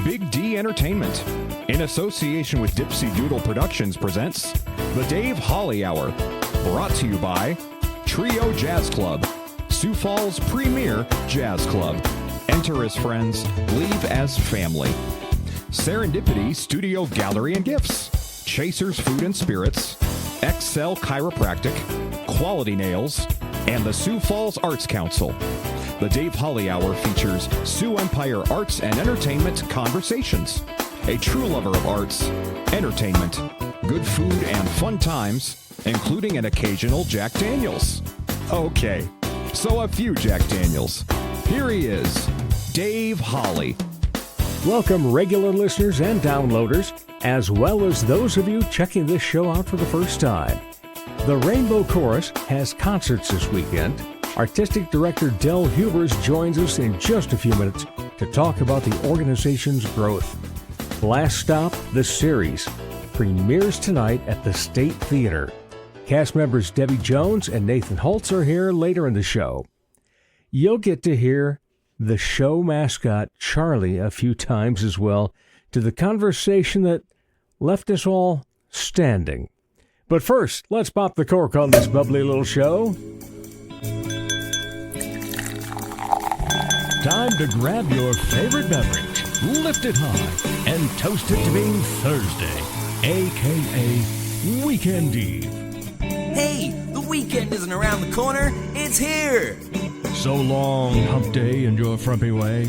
Big D Entertainment, in association with Dipsy Doodle Productions, presents The Dave Holly Hour, brought to you by Trio Jazz Club, Sioux Falls' premier jazz club. Enter as friends, leave as family. Serendipity Studio Gallery and Gifts, Chasers Food and Spirits, Excel Chiropractic, Quality Nails, and the Sioux Falls Arts Council. The Dave Holly Hour features Sioux Empire Arts and Entertainment Conversations. A true lover of arts, entertainment, good food, and fun times, including an occasional Jack Daniels. Okay, so a few Jack Daniels. Here he is, Dave Holly. Welcome, regular listeners and downloaders, as well as those of you checking this show out for the first time. The Rainbow Chorus has concerts this weekend. Artistic Director Dewbbvi joins us in just a few minutes to talk about the organization's growth. Last Stop, the series, premieres tonight at the State Theater. Cast members Dewbbvi Jones and Nathan Hults are here later in the show. You'll get to hear the show mascot Charlie a few times as well, to the conversation that left us all standing. But first, let's pop the cork on this bubbly little show. Time to grab your favorite beverage, lift it high, and toast it to being Thursday, a.k.a. Weekend Eve. Hey, the weekend isn't around the corner, it's here! So long, hump day and your frumpy way.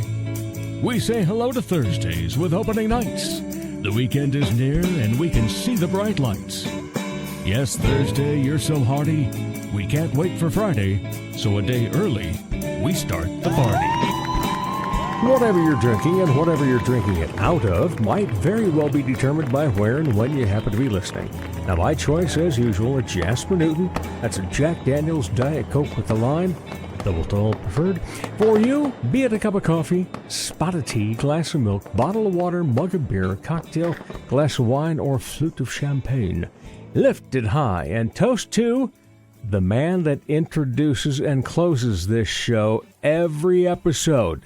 We say hello to Thursdays with opening nights. The weekend is near and we can see the bright lights. Yes, Thursday, you're so hearty, we can't wait for Friday, so a day early, we start the party. Whatever you're drinking and whatever you're drinking it out of might very well be determined by where and when you happen to be listening. Now, my choice, as usual, a Jasper Newton. That's a Jack Daniels Diet Coke with a lime, double tall preferred. For you, be it a cup of coffee, spot of tea, glass of milk, bottle of water, mug of beer, cocktail, glass of wine, or flute of champagne. Lift it high and toast to the man that introduces and closes this show every episode.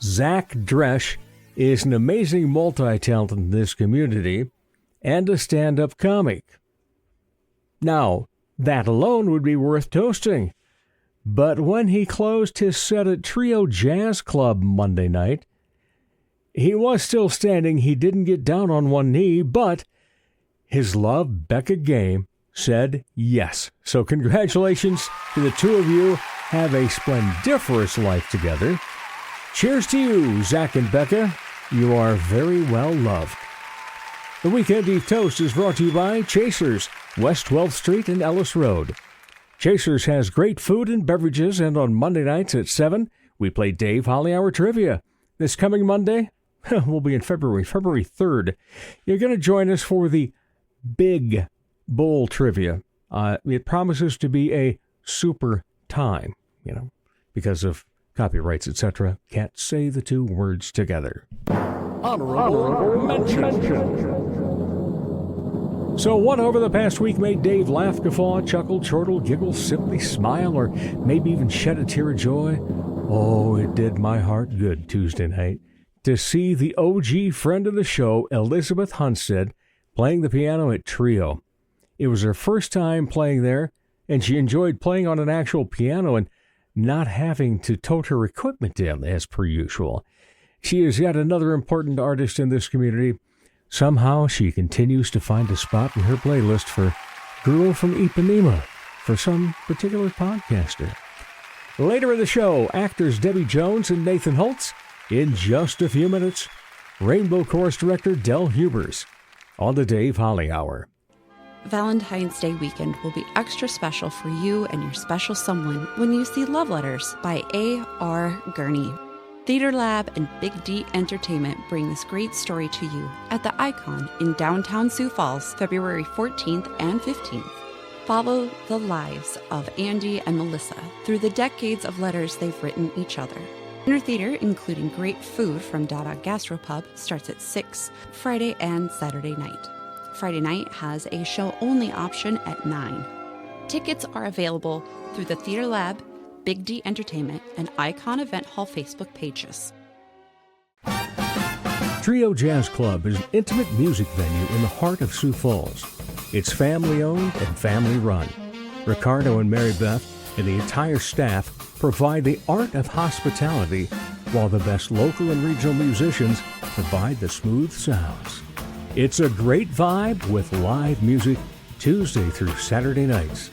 Zach Dresch is an amazing multi-talent in this community and a stand-up comic. Now, that alone would be worth toasting. But when he closed his set at Trio Jazz Club Monday night, he was still standing. He didn't get down on one knee, but his love, Becca Game, said yes. So congratulations to the two of you. Have a splendiferous life together. Cheers to you, Zach and Becca. You are very well loved. The Weekend Eve Toast is brought to you by Chasers, West 12th Street and Ellis Road. Chasers has great food and beverages, and on Monday nights at 7, we play Dave Holly Hour Trivia. This coming Monday, we'll be in February 3rd. You're going to join us for the Big Bowl Trivia. It promises to be a super time, because of copyrights, etc. Can't say the two words together. Honorable mention. So what over the past week made Dave laugh, guffaw, chuckle, chortle, giggle, simply smile, or maybe even shed a tear of joy? Oh, it did my heart good Tuesday night to see the OG friend of the show, Elizabeth Hunstead, playing the piano at Trio. It was her first time playing there, and she enjoyed playing on an actual piano and not having to tote her equipment in as per usual. She is yet another important artist in this community. Somehow she continues to find a spot in her playlist for Girl from Ipanema for some particular podcaster. Later in the show, actors Dewbbvi Jones and Nathan Hults. In just a few minutes, Rainbow Chorus director Dewbbvi on the Dave Holly Hour. Valentine's Day weekend will be extra special for you and your special someone when you see Love Letters by A.R. Gurney. Theater Lab and Big D Entertainment bring this great story to you at the Icon in downtown Sioux Falls, February 14th and 15th. Follow the lives of Andy and Melissa through the decades of letters they've written each other. Dinner theater, including great food from Dada Gastropub, starts at 6 Friday and Saturday night. Friday night has a show-only option at 9. Tickets are available through the Theater Lab, Big D Entertainment, and Icon Event Hall Facebook pages. Trio Jazz Club is an intimate music venue in the heart of Sioux Falls. It's family-owned and family-run. Ricardo and Mary Beth and the entire staff provide the art of hospitality, while the best local and regional musicians provide the smooth sounds. It's a great vibe with live music Tuesday through Saturday nights.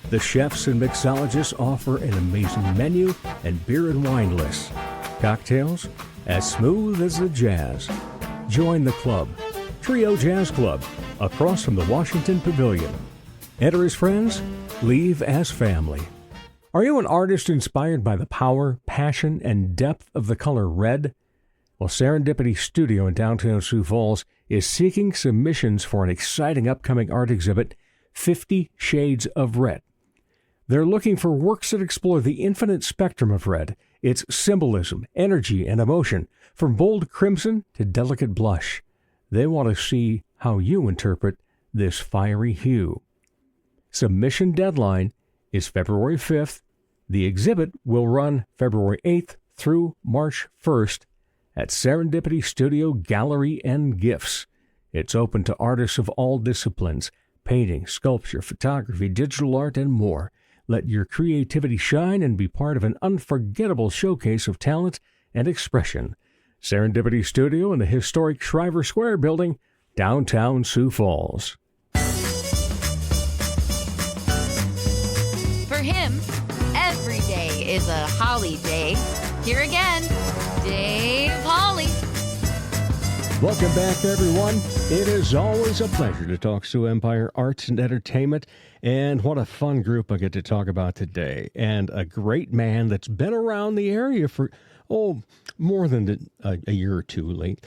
The chefs and mixologists offer an amazing menu and beer and wine lists. Cocktails as smooth as the jazz. Join the club, Trio Jazz Club, across from the Washington Pavilion. Enter as friends, leave as family. Are you an artist inspired by the power, passion, and depth of the color red? Well, Serendipity Studio in downtown Sioux Falls is seeking submissions for an exciting upcoming art exhibit, 50 Shades of Red. They're looking for works that explore the infinite spectrum of red, its symbolism, energy, and emotion, from bold crimson to delicate blush. They want to see how you interpret this fiery hue. Submission deadline is February 5th. The exhibit will run February 8th through March 1st at Serendipity Studio Gallery and Gifts. It's open to artists of all disciplines: painting, sculpture, photography, digital art, and more. Let your creativity shine and be part of an unforgettable showcase of talent and expression. Serendipity Studio in the historic Shriver Square building, downtown Sioux Falls. For him, every day is a holly day. Here again, Dave Holly. Welcome back, everyone. It is always a pleasure to talk Sioux Empire Arts and Entertainment, and what a fun group I get to talk about today. And a great man that's been around the area for, more than a year or two late.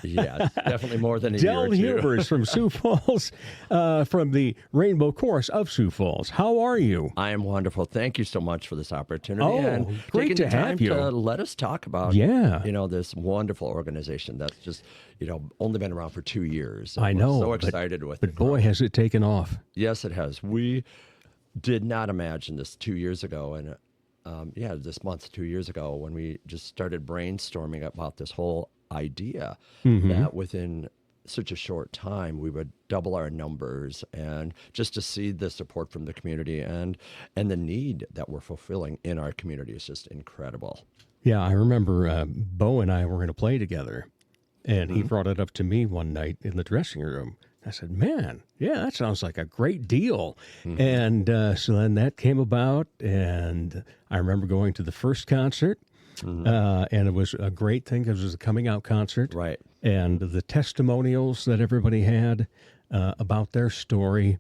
Yeah, definitely more than a year or two. Del Hubers from Sioux Falls, from the Rainbow Chorus of Sioux Falls. How are you? I am wonderful. Thank you so much for this opportunity. And great to have you. To let us talk about, this wonderful organization that's just, only been around for 2 years. I know. So excited with it. But boy, has it taken off. Yes, it has. We did not imagine this 2 years ago. And this month, 2 years ago, when we just started brainstorming about this whole idea, that within such a short time we would double our numbers, and just to see the support from the community and the need that we're fulfilling in our community is just incredible. Yeah, I remember Bo and I were going to play together, and he brought it up to me one night in the dressing room. I said, man, yeah, that sounds like a great deal. And so then that came about, and I remember going to the first concert, and it was a great thing because it was a coming out concert. Right. And the testimonials that everybody had about their story,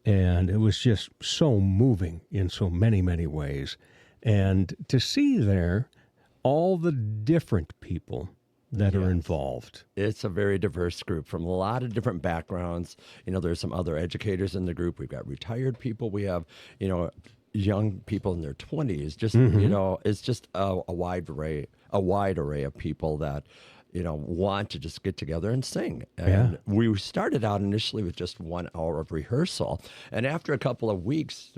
and it was just so moving in so many, many ways. And to see there all the different people that are involved. It's a very diverse group from a lot of different backgrounds. There's some other educators in the group. We've got retired people. We have, young people in their 20s. Just, it's just a wide array of people that, want to just get together and sing. And we started out initially with just 1 hour of rehearsal. And after a couple of weeks,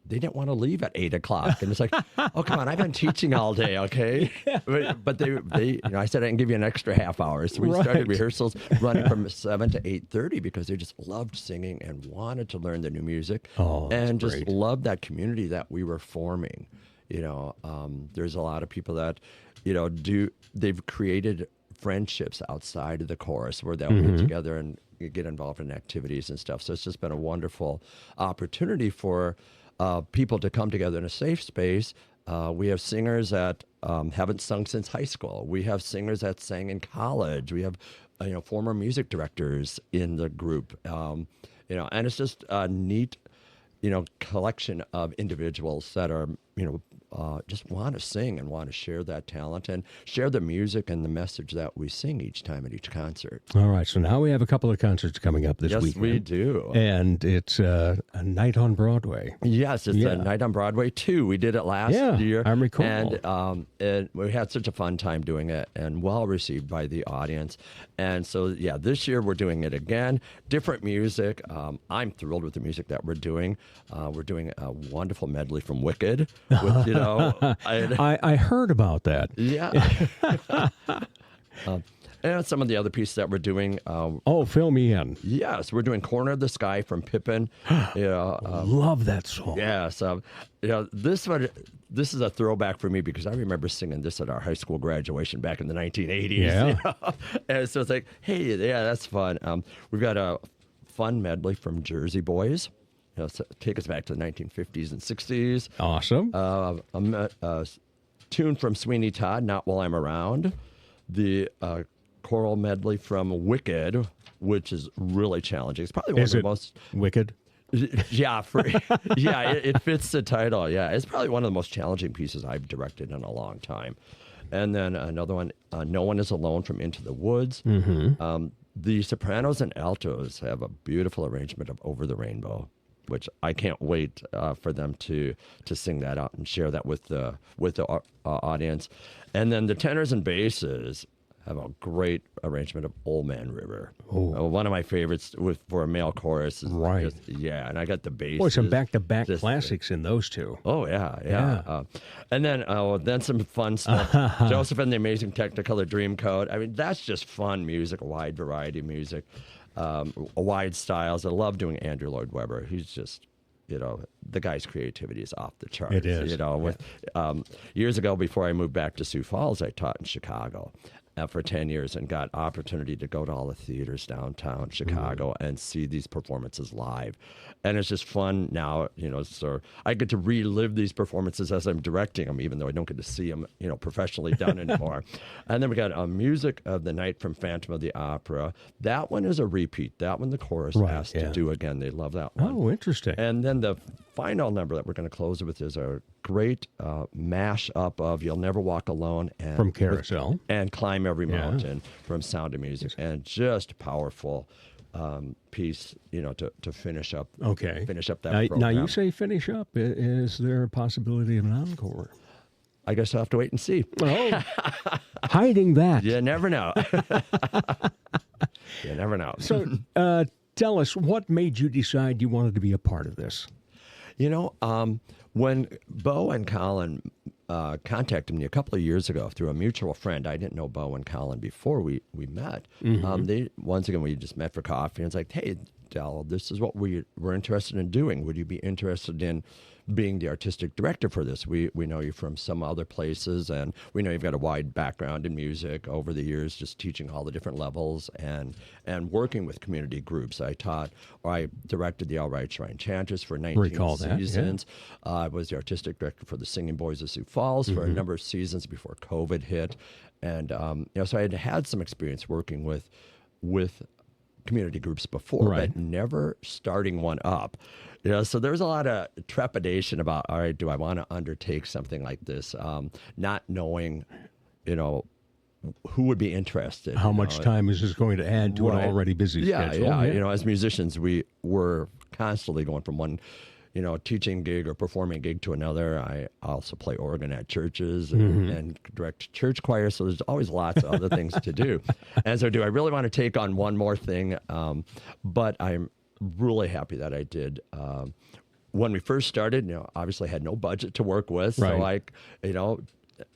they didn't want to leave at 8 o'clock. And it's like, oh, come on, I've been teaching all day, okay? But they I said I can give you an extra half hour. So we started rehearsals running from 7 to 8:30 because they just loved singing and wanted to learn the new music. And just loved that community that we were forming. There's a lot of people that, they've created friendships outside of the chorus where they'll get together and get involved in activities and stuff. So it's just been a wonderful opportunity for people to come together in a safe space. We have singers that haven't sung since high school. We have singers that sang in college. We have former music directors in the group. And it's just a neat collection of individuals that are just want to sing and want to share that talent and share the music and the message that we sing each time at each concert. All right, so now we have a couple of concerts coming up this weekend. Yes, we do. And it's a night on Broadway. Yes, it's a night on Broadway, too. We did it last year. I recall. And we had such a fun time doing it and well received by the audience. And so, this year we're doing it again. Different music. I'm thrilled with the music that we're doing. We're doing a wonderful medley from Wicked, with, I heard about that. Yeah. And some of the other pieces that we're doing. Fill me in. Yes, we're doing "Corner of the Sky" from Pippin. Love that song. Yes, this is a throwback for me because I remember singing this at our high school graduation back in the 1980s. Yeah. And so it's like, hey, yeah, that's fun. We've got a fun medley from Jersey Boys. So take us back to the 1950s and 60s. Awesome. A tune from Sweeney Todd, "Not While I'm Around." The choral medley from Wicked, which is really challenging. It's probably one of the most Wicked. Yeah, it fits the title. Yeah, it's probably one of the most challenging pieces I've directed in a long time. And then another one, "No One Is Alone" from Into the Woods. The sopranos and altos have a beautiful arrangement of "Over the Rainbow," which I can't wait for them to sing that out and share that with the audience. And then the tenors and basses have a great arrangement of "Old Man River." One of my favorites for a male chorus. Right. And I got the bass. Boy, some back-to-back classics in those two. Oh, yeah. And then some fun stuff. Joseph and the Amazing Technicolor Dreamcoat. I mean, that's just fun music, a wide variety of music, wide styles. I love doing Andrew Lloyd Webber. He's just... the guy's creativity is off the charts. It is. Years ago, before I moved back to Sioux Falls, I taught in Chicago for 10 years and got opportunity to go to all the theaters downtown Chicago and see these performances live. And it's just fun now, so I get to relive these performances as I'm directing them, even though I don't get to see them, professionally done anymore. And then we got Music of the Night from Phantom of the Opera. That one is a repeat. That one the chorus asked to do again. They love that one. Oh, interesting. And then the final number that we're going to close with is a great mash up of "You'll Never Walk Alone" and from Carousel and "Climb Every Mountain" from Sound of Music, and just powerful piece, to finish up. Okay, finish up that program. Now you say finish up. Is there a possibility of an encore? I guess I'll have to wait and see. Oh, hiding that. You never know. You never know. So, tell us, what made you decide you wanted to be a part of this? When Bo and Colin contacted me a couple of years ago through a mutual friend, I didn't know Bo and Colin before we met. We just met for coffee, and it's like, hey, Del, this is what we're interested in doing. Would you be interested in being the artistic director for this? We know you from some other places, and we know you've got a wide background in music over the years, just teaching all the different levels and working with community groups. I directed the All Right Shrine Chanters for 19 seasons. I was the artistic director for the Singing Boys of Sioux Falls for a number of seasons before COVID hit. And so I had some experience working with community groups before, but never starting one up. So there's a lot of trepidation about, all right, do I want to undertake something like this? Not knowing, who would be interested. How much time is this going to add to an already busy schedule? Yeah. As musicians, we were constantly going from one, teaching gig or performing gig to another. I also play organ at churches and direct church choirs, so there's always lots of other things to do. And so do I really want to take on one more thing? But I'm really happy that I did. When we first started, obviously had no budget to work with, so I,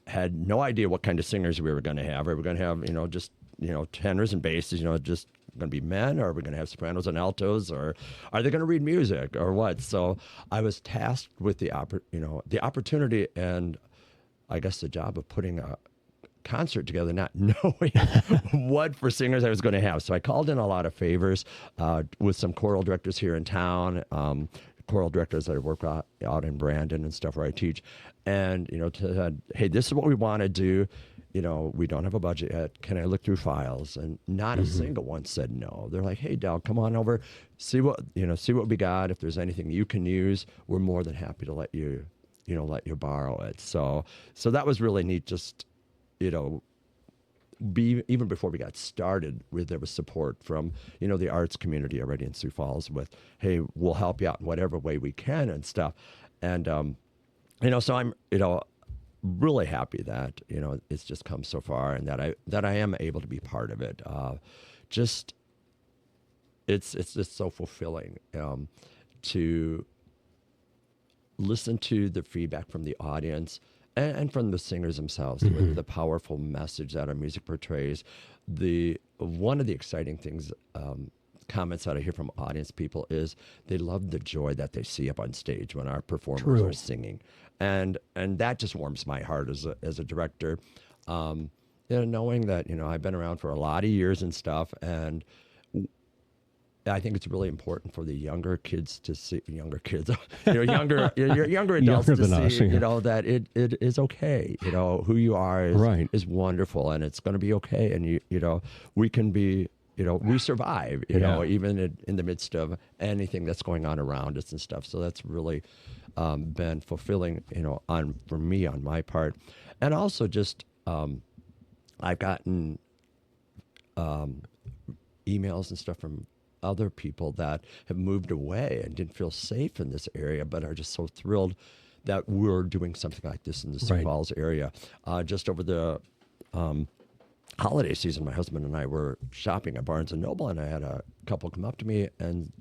had no idea what kind of singers we were going to have. Are we going to have, just, tenors and basses, just going to be men, or are we going to have sopranos and altos, or are they going to read music, or what? So I was tasked with the opportunity and I guess the job of putting a concert together, not knowing what for singers I was going to have. So I called in a lot of favors with some choral directors here in town, choral directors that I work out in Brandon and stuff where I teach, and said, hey, this is what we want to do. We don't have a budget yet. Can I look through files? And not a single one said no. They're like, hey, Del, come on over, see what we got. If there's anything you can use, we're more than happy to let you borrow it. So that was really neat. Just even before we got started, there was support from the arts community already in Sioux Falls with, hey, we'll help you out in whatever way we can and stuff. And so I'm really happy that it's just come so far, and that I am able to be part of it. Just it's just so fulfilling to listen to the feedback from the audience and from the singers themselves, with the powerful message that our music portrays. One of the exciting things, comments that I hear from audience people is they love the joy that they see up on stage when our performers are singing, and that just warms my heart as a director. Knowing that I've been around for a lot of years and stuff, and I think it's really important for the younger kids to see younger adults Younger to than us, see yeah. that it is okay. Who you are is wonderful, and it's going to be okay. And we can be. We survive. Even in the midst of anything that's going on around us and stuff. So that's really been fulfilling. For me on my part, and also just I've gotten emails and stuff from other people that have moved away and didn't feel safe in this area, but are just so thrilled that we're doing something like this in the Sioux Falls area. Just over the holiday season, my husband and I were shopping at Barnes & Noble, and I had a couple come up to me and,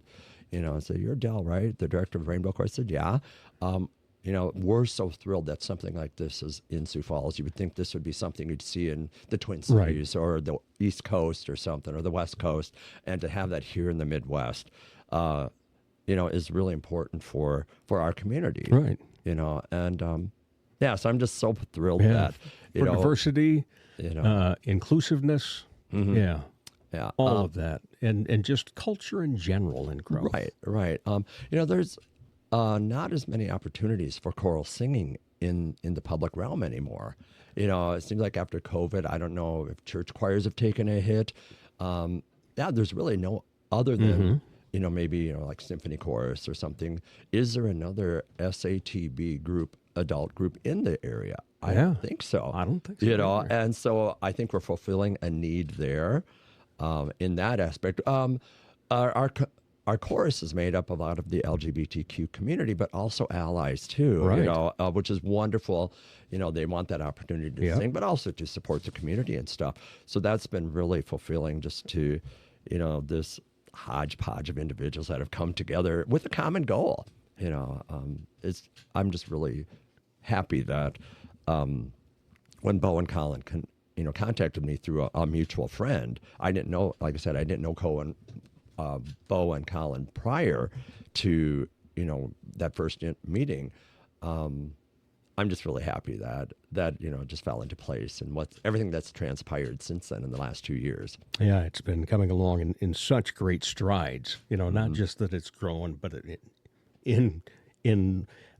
say, "You're Del, right? The director of Rainbow Court?" I said, "Yeah." We're so thrilled that something like this is in Sioux Falls. You would think this would be something you'd see in the Twin Cities or the East Coast or something, or the West Coast. And to have that here in the Midwest, is really important for our community. Right. So I'm just so thrilled that, for diversity, inclusive-ness, Yeah. all of that, and just culture in general and growth. Right. There's not as many opportunities for choral singing in the public realm anymore. It seems like after COVID, I don't know if church choirs have taken a hit. There's really no other than maybe like symphony chorus or something. Is there another SATB group, adult group in the area? I don't think so. I don't think so. Either. And so I think we're fulfilling a need there in that aspect. Our chorus is made up a lot of the LGBTQ community, but also allies too, which is wonderful. They want that opportunity to sing, but also to support the community and stuff. So that's been really fulfilling, just to, this hodgepodge of individuals that have come together with a common goal. I'm just really happy that when Bo and Colin contacted me through a mutual friend. I didn't know, like I said, I didn't know Bo and Colin prior to that first meeting. I'm just really happy that just fell into place, and everything that's transpired since then in the last 2 years. Yeah, it's been coming along in such great strides. Not just that it's growing, but in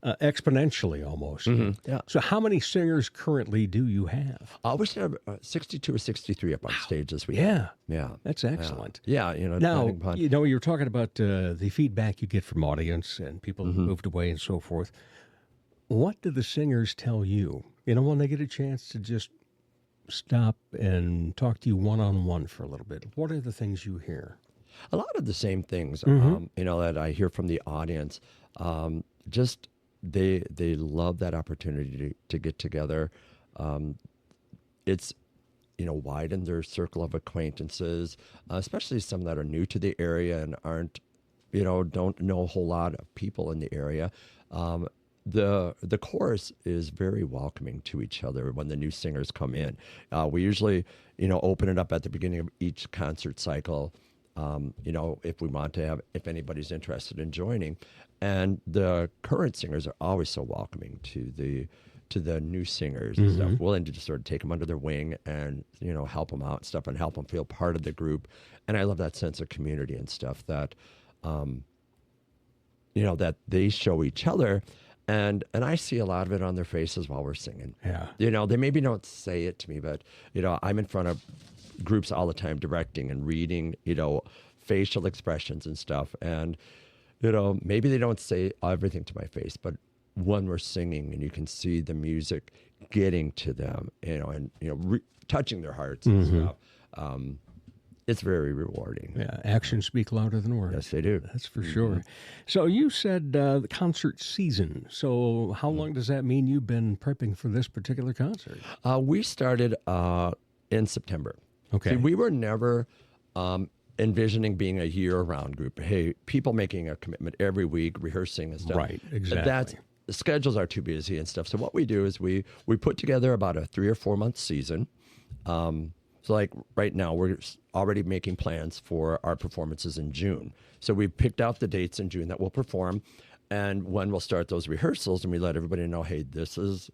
exponentially almost. Yeah. So how many singers currently do you have? We should have 62 or 63 up on stage this weekend. Yeah. That's excellent. Yeah. Now, you're talking about the feedback you get from audience and people who moved away and so forth. What do the singers tell you, when they get a chance to just stop and talk to you one-on-one for a little bit? What are the things you hear? A lot of the same things, that I hear from the audience. Just they love that opportunity to get together. It's widened their circle of acquaintances, especially some that are new to the area and aren't don't know a whole lot of people in the area. The chorus is very welcoming to each other when the new singers come in. We usually open it up at the beginning of each concert cycle. If we want to have, if anybody's interested in joining. And the current singers are always so welcoming to the new singers and stuff, willing to just sort of take them under their wing and, help them out and stuff and help them feel part of the group. And I love that sense of community and stuff that, that they show each other. And I see a lot of it on their faces while we're singing. Yeah. They maybe don't say it to me, but, I'm in front of groups all the time directing and reading, facial expressions and stuff. And, maybe they don't say everything to my face, but when we're singing and you can see the music getting to them, and, touching their hearts and stuff, it's very rewarding. Yeah, actions speak louder than words. Yes, they do. That's for sure. So you said the concert season. So how long does that mean you've been prepping for this particular concert? We started in September. Okay. See, we were never envisioning being a year-round group. Hey, people making a commitment every week, rehearsing and stuff. Right, exactly. the schedules are too busy and stuff. So what we do is we put together about a 3 or 4 month season. So like right now, we're already making plans for our performances in June. So we picked out the dates in June that we'll perform, and when we'll start those rehearsals, and we let everybody know, hey, this is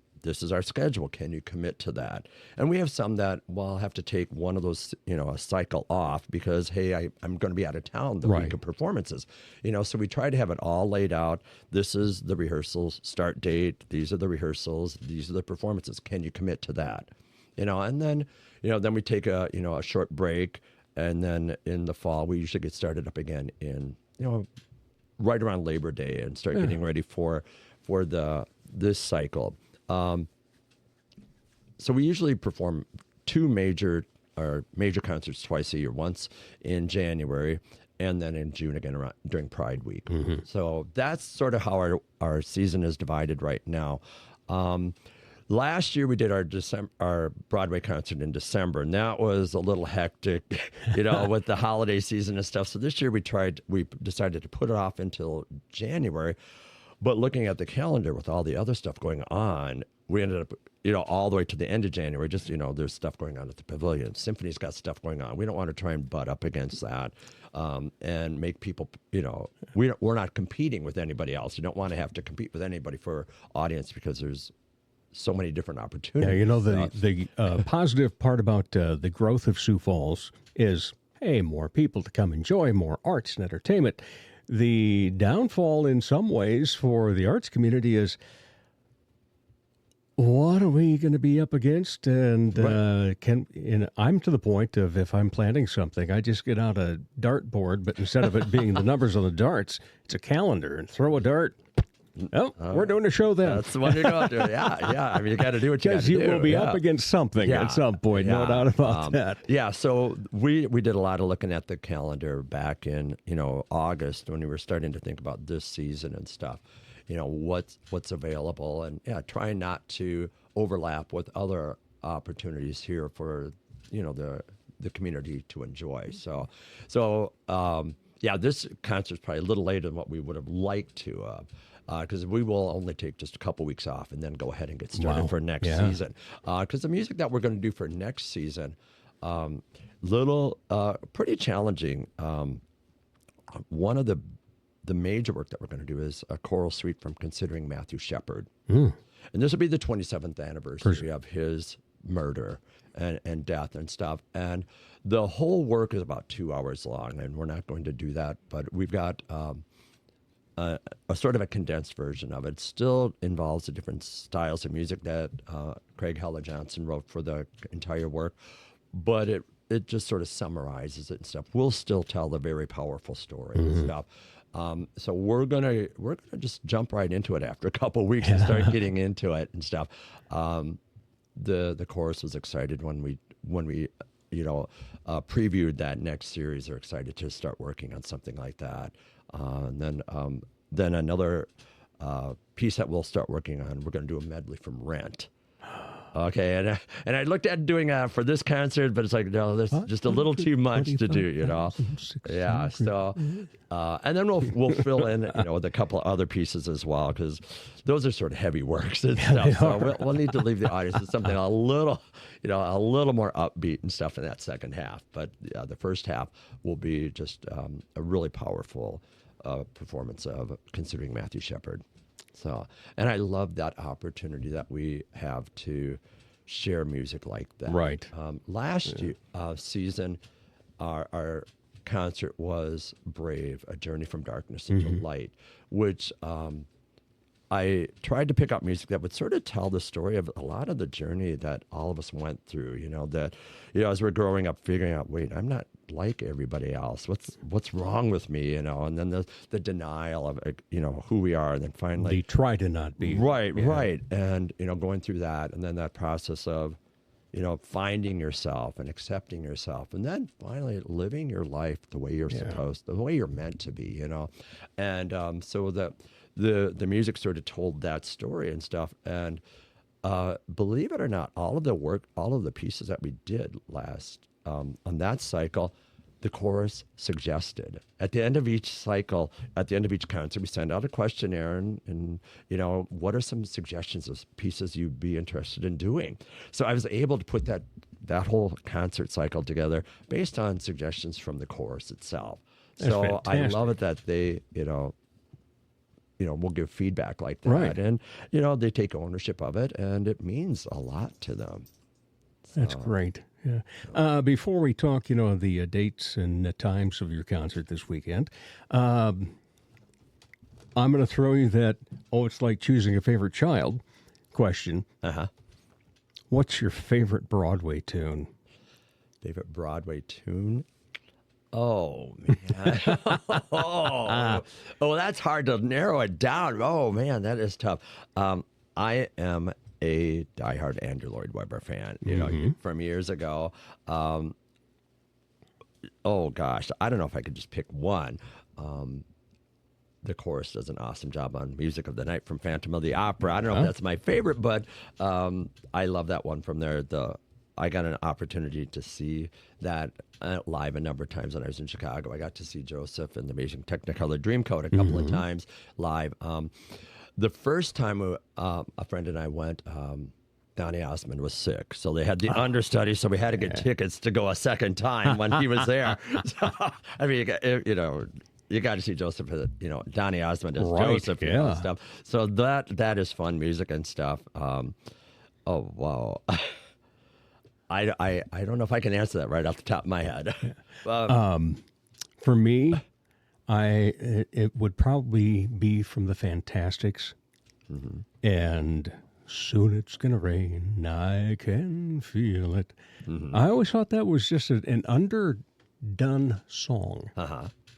our schedule. Can you commit to that? And we have some that, well, I'll have to take one of those, a cycle off because, hey, I'm going to be out of town the week of performances. So we try to have it all laid out. This is the rehearsals start date. These are the rehearsals. These are the performances. Can you commit to that? And then, then we take a short break. And then in the fall, we usually get started up again in, right around Labor Day and start getting ready for this cycle. So we usually perform two major concerts twice a year, once in January and then in June again during Pride Week. So that's sort of how our season is divided right now. Last year we did our Broadway concert in December, and that was a little hectic, with the holiday season and stuff. So this year we decided to put it off until January. But looking at the calendar with all the other stuff going on, we ended up, all the way to the end of January. Just, there's stuff going on at the Pavilion. Symphony's got stuff going on. We don't want to try and butt up against that and make people, we're not competing with anybody else. You don't want to have to compete with anybody for audience because there's so many different opportunities. Yeah, the positive part about the growth of Sioux Falls is, hey, more people to come enjoy more arts and entertainment. The downfall in some ways for the arts community is, what are we going to be up against? And I'm to the point of, if I'm planning something, I just get out a dart board, but instead of it being the numbers on the darts, it's a calendar and throw a dart. Oh, we're doing a show then. That's the one you're going to. Yeah. I mean, you got to do what you got to do. Because you will be up against something at some point, no doubt about that. Yeah, so we did a lot of looking at the calendar back in, August when we were starting to think about this season and stuff. What's available, and trying not to overlap with other opportunities here for, the community to enjoy. So this concert's probably a little later than what we would have liked to because we will only take just a couple weeks off and then go ahead and get started for next season. Because the music that we're going to do for next season, pretty challenging. One of the major work that we're going to do is a choral suite from Considering Matthew Shepard. And this will be the 27th anniversary of his murder and death and stuff. And the whole work is about 2 hours long, and we're not going to do that, but we've got a sort of a condensed version of it. It still involves the different styles of music that Craig Hella Johnson wrote for the entire work, but it just sort of summarizes it and stuff. We'll still tell the very powerful story and stuff. So we're gonna just jump right into it after a couple of weeks and start getting into it and stuff. The chorus was excited when we previewed that next series. They're excited to start working on something like that. And then another piece that we'll start working on, we're going to do a medley from Rent. Okay, and I looked at doing for this concert, but it's like, no, there's just a little too much to do, Yeah, so and then we'll fill in, with a couple of other pieces as well, because those are sort of heavy works and stuff. So we'll need to leave the audience with something a little more upbeat and stuff in that second half. But the first half will be just a really powerful performance of Considering Matthew Shepard. So, and I love that opportunity that we have to share music like that. Right. Last year, season, our concert was Brave, A Journey from Darkness into Light, which I tried to pick up music that would sort of tell the story of a lot of the journey that all of us went through, as we're growing up, figuring out, wait, I'm not like everybody else. What's wrong with me, and then the denial of, who we are, and then finally... They try to not be. Right. And, going through that, and then that process of, finding yourself and accepting yourself, and then finally living your life the way you're supposed, the way you're meant to be, And so the music sort of told that story and stuff. And believe it or not, all of the pieces that we did last on that cycle, the chorus suggested. At the end of each cycle, at the end of each concert, we send out a questionnaire and what are some suggestions of pieces you'd be interested in doing? So I was able to put that whole concert cycle together based on suggestions from the chorus itself. That's so fantastic. I love it that they, will give feedback like that. Right. And, they take ownership of it, and it means a lot to them. That's great. Yeah. Before we talk, the dates and the times of your concert this weekend, I'm going to throw you that, it's like choosing a favorite child question. Uh-huh. What's your favorite Broadway tune? Favorite Broadway tune? Oh, man. That's hard to narrow it down. Oh, man, that is tough. I am a diehard Andrew Lloyd Webber fan, from years ago. Oh, gosh, I don't know if I could just pick one. The chorus does an awesome job on Music of the Night from Phantom of the Opera. I don't know if that's my favorite, but I love that one from there. I got an opportunity to see that live a number of times when I was in Chicago. I got to see Joseph in the Amazing Technicolor Dreamcoat a couple of times live. The first time a friend and I went, Donny Osmond was sick, so they had the understudy, so we had to get tickets to go a second time when he was there. So, I mean, you got to see Joseph, Donny Osmond as Joseph and stuff. So that is fun music and stuff. Oh, wow. I don't know if I can answer that right off the top of my head. For me, it would probably be from the Fantastics, and soon it's gonna rain. I can feel it. I always thought that was just an underdone song.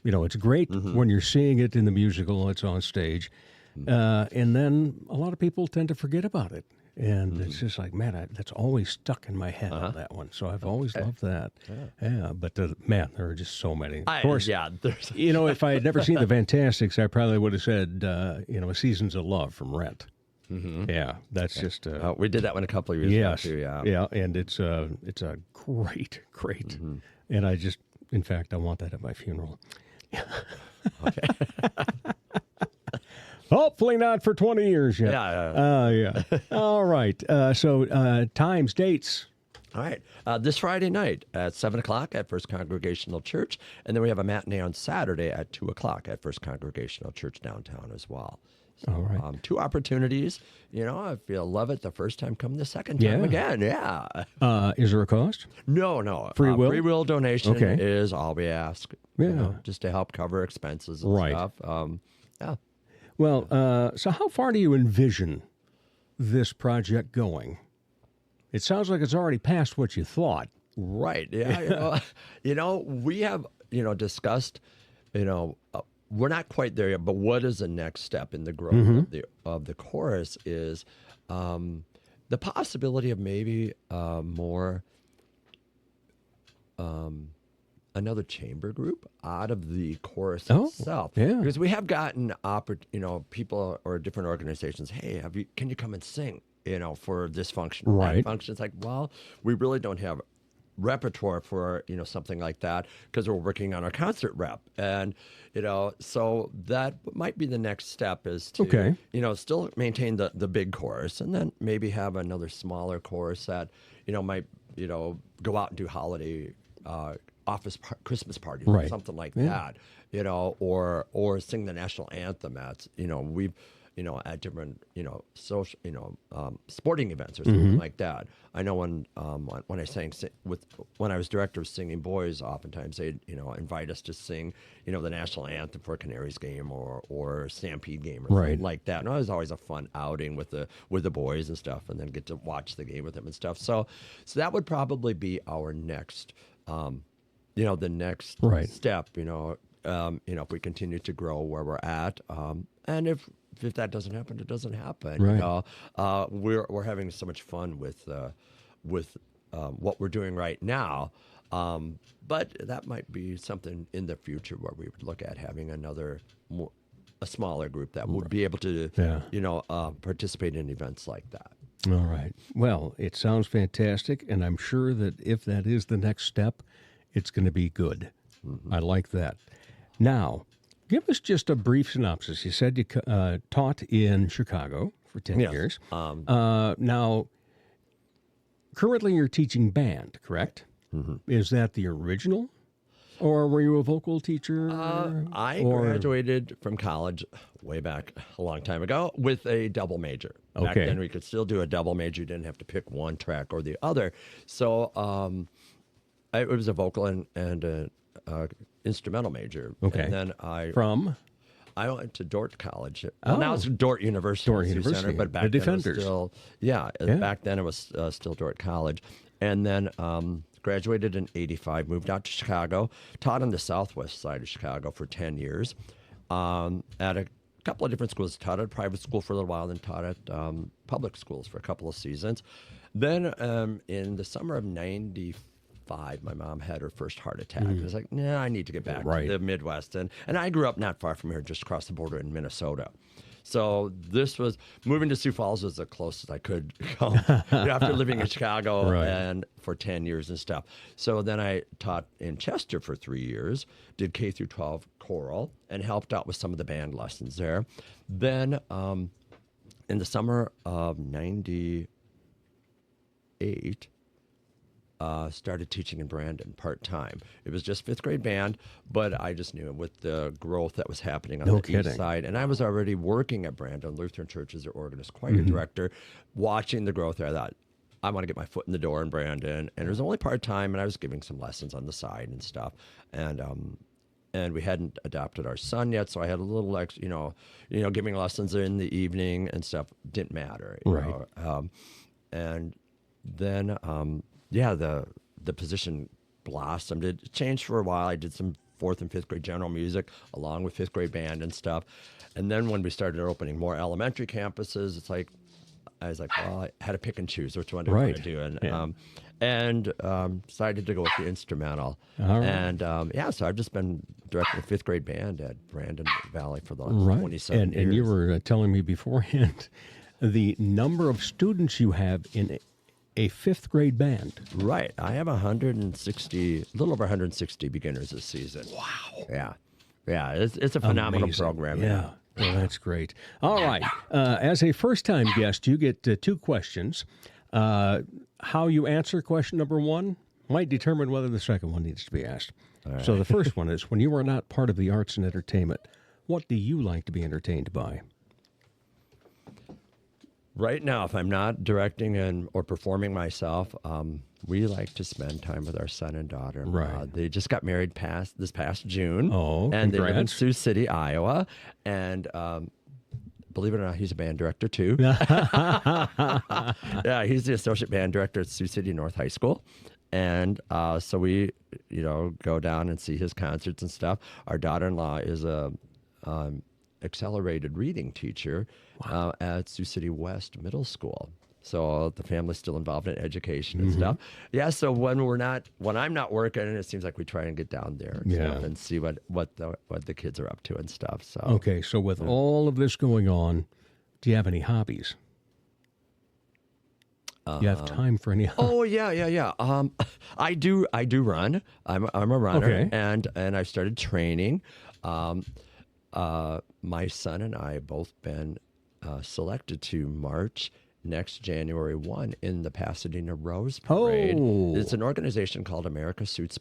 It's great when you're seeing it in the musical, it's on stage, and then a lot of people tend to forget about it. And it's just like, man, that's always stuck in my head on that one. So I've always loved that. Yeah, but man, there are just so many. Of course, if I had never seen the Fantastics, I probably would have said, Seasons of Love from Rent. Yeah, that's just. We did that one a couple of years ago too. Yeah, and it's a great, and I just, in fact, I want that at my funeral. Okay. Hopefully not for 20 years yet. Yeah. All right. So times, dates. All right. This Friday night at 7 o'clock at First Congregational Church. And then we have a matinee on Saturday at 2 o'clock at First Congregational Church downtown as well. So, all right. 2 opportunities. If you love it the first time, come the second time again. Yeah. Is there a cost? No. Free will? Free will donation is all we ask. Yeah. Just to help cover expenses and stuff. Yeah. Well, so how far do you envision this project going? It sounds like it's already past what you thought. Right. Yeah. We have, discussed, we're not quite there yet, but what is the next step in the growth of the chorus is the possibility of maybe more another chamber group out of the chorus itself. Yeah. Because we have gotten people or different organizations, hey, can you come and sing, for this function or that function? It's like, well, we really don't have repertoire for, something like that because we're working on our concert rep. And, so that might be the next step is to, still maintain the big chorus and then maybe have another smaller chorus that, might, go out and do holiday Christmas parties or something like that, or sing the national anthem at, we've, at different, social, sporting events or something like that. I know when I sang when I was director of Singing Boys, oftentimes they'd, invite us to sing, the national anthem for a Canaries game or Stampede game or something like that. And it was always a fun outing with the boys and stuff, and then get to watch the game with them and stuff. So that would probably be our next, the next step, if we continue to grow where we're at, and if that doesn't happen, it doesn't happen. Right. We're having so much fun with what we're doing right now, but that might be something in the future where we would look at having a smaller group that would be able to, participate in events like that. All right. Well, it sounds fantastic, and I'm sure that if that is the next step, it's going to be good. I like that. Now, give us just a brief synopsis. You said you taught in Chicago for 10 Yes. years. Now, currently you're teaching band, correct? Is that the original? Or were you a vocal teacher? I graduated from college way back a long time ago with a double major. Back Okay. then we could still do a double major. You didn't have to pick one track or the other. So it was a vocal and a instrumental major. Okay. And then I went to Dort College. Well, now it's Dort University. Dort Sioux University, Center, but back the then it was Defenders. still, back then it was still Dort College. And then graduated in 85, moved out to Chicago, taught on the southwest side of Chicago for 10 years at a couple of different schools. Taught at a private school for a little while, then taught at public schools for a couple of seasons. Then in the summer of 95, my mom had her first heart attack. I was like, nah, I need to get back to the Midwest. And I grew up not far from here, just across the border in Minnesota. So this was, moving to Sioux Falls was the closest I could come after living in Chicago and for 10 years and stuff. So then I taught in Chester for 3 years, did K through 12 choral, and helped out with some of the band lessons there. Then in the summer of 98, started teaching in Brandon part-time. It was just fifth grade band, but I just knew with the growth that was happening on the east side. And I was already working at Brandon Lutheran Church as their organist choir director, watching the growth there. I thought, I want to get my foot in the door in Brandon. And it was only part-time, and I was giving some lessons on the side and stuff. And we hadn't adopted our son yet, so I had a little giving lessons in the evening and stuff didn't matter. You know? And then the position blossomed. It changed for a while. I did some fourth and fifth grade general music along with fifth grade band and stuff. And then when we started opening more elementary campuses, I was like, well, I had to pick and choose which one do I want to do. And decided to go with the instrumental. And so I've just been directing the fifth grade band at Brandon Valley for the last 27 years. And you were telling me beforehand the number of students you have in a fifth grade band. Right. I have 160, a little over 160 beginners this season. Wow. Yeah. Yeah. It's a phenomenal program. Yeah. Well, that's great. All right. As a first-time guest, you get 2 questions. How you answer question number 1 might determine whether the second one needs to be asked. Right. So the first one is, when you are not part of the arts and entertainment, what do you like to be entertained by? Right now, if I'm not directing or performing myself, we like to spend time with our son and daughter. Right. They just got married this past June. Oh, and they live in congrats. Sioux City, Iowa. And believe it or not, he's a band director too. Yeah, he's the associate band director at Sioux City North High School. And so we, go down and see his concerts and stuff. Our daughter-in-law is a accelerated reading teacher at Sioux City West Middle School. So the family's still involved in education and stuff. Yeah. So when I'm not working, it seems like we try and get down there and stuff and see what the kids are up to and stuff. So okay. So with all of this going on, do you have any hobbies? You have time for any? Oh yeah. I do run. I'm a runner, and I've started training. My son and I have both been selected to march next January 1 in the Pasadena Rose Parade. Oh. It's an organization called America Salutes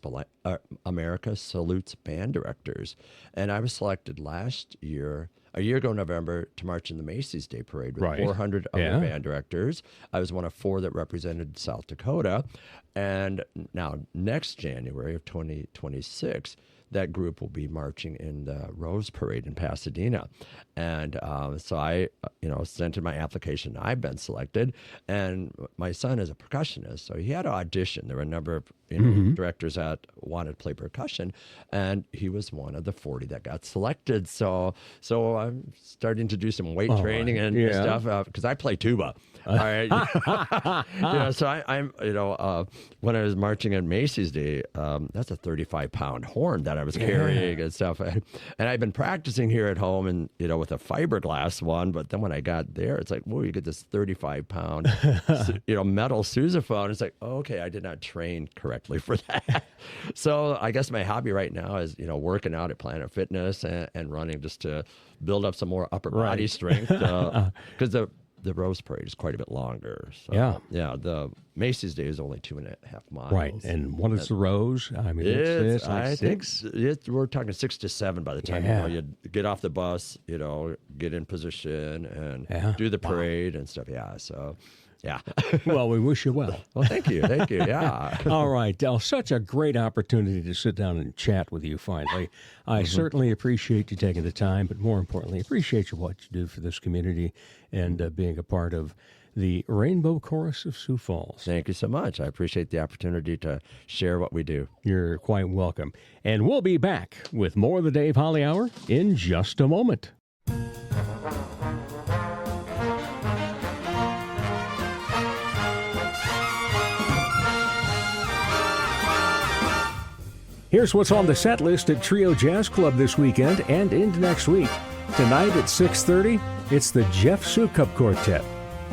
Band Directors. And I was selected a year ago November, to march in the Macy's Day Parade with 400 other band directors. I was one of 4 that represented South Dakota. And now next January of 2026, that group will be marching in the Rose Parade in Pasadena. And so I, sent in my application. I've been selected. And my son is a percussionist, so he had to audition. There were a number of directors that wanted to play percussion, and he was one of the 40 that got selected. So I'm starting to do some weight training and stuff, because I play tuba. All right. So I'm, when I was marching at Macy's Day, that's a 35-pound horn that I was carrying and stuff. And I've been practicing here at home and, with a fiberglass one. But then when I got there, it's like, whoa, you get this 35-pound, metal sousaphone. It's like, okay, I did not train correctly for that. So I guess my hobby right now is, working out at Planet Fitness and running just to build up some more upper body strength. Because the Rose Parade is quite a bit longer. So, the Macy's Day is only 2.5 miles. Right. And what is the Rose? I mean, it's like we're talking 6 to 7 by the time you get off the bus, get in position and do the parade and stuff. Yeah. So. Yeah. Well, we wish you well. Well, thank you. Thank you. Yeah. All right, Del, such a great opportunity to sit down and chat with you finally. I certainly appreciate you taking the time, but more importantly, appreciate you what you do for this community and being a part of the Rainbow Chorus of Sioux Falls. Thank you so much. I appreciate the opportunity to share what we do. You're quite welcome. And we'll be back with more of the Dave Holly Hour in just a moment. Here's what's on the set list at Trio Jazz Club this weekend and into next week. Tonight at 6:30, it's the Jeff Sukup Quartet.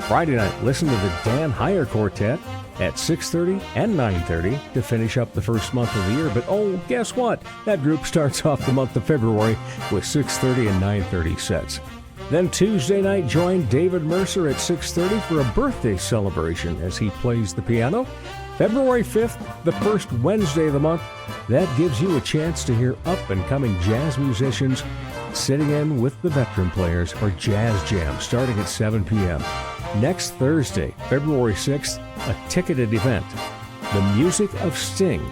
Friday night, listen to the Dan Heyer Quartet at 6:30 and 9:30 to finish up the first month of the year. But guess what? That group starts off the month of February with 6:30 and 9:30 sets. Then Tuesday night, join David Mercer at 6:30 for a birthday celebration as he plays the piano. February 5th, the first Wednesday of the month, that gives you a chance to hear up-and-coming jazz musicians sitting in with the veteran players for Jazz Jam starting at 7 p.m. Next Thursday, February 6th, a ticketed event, The Music of Sting.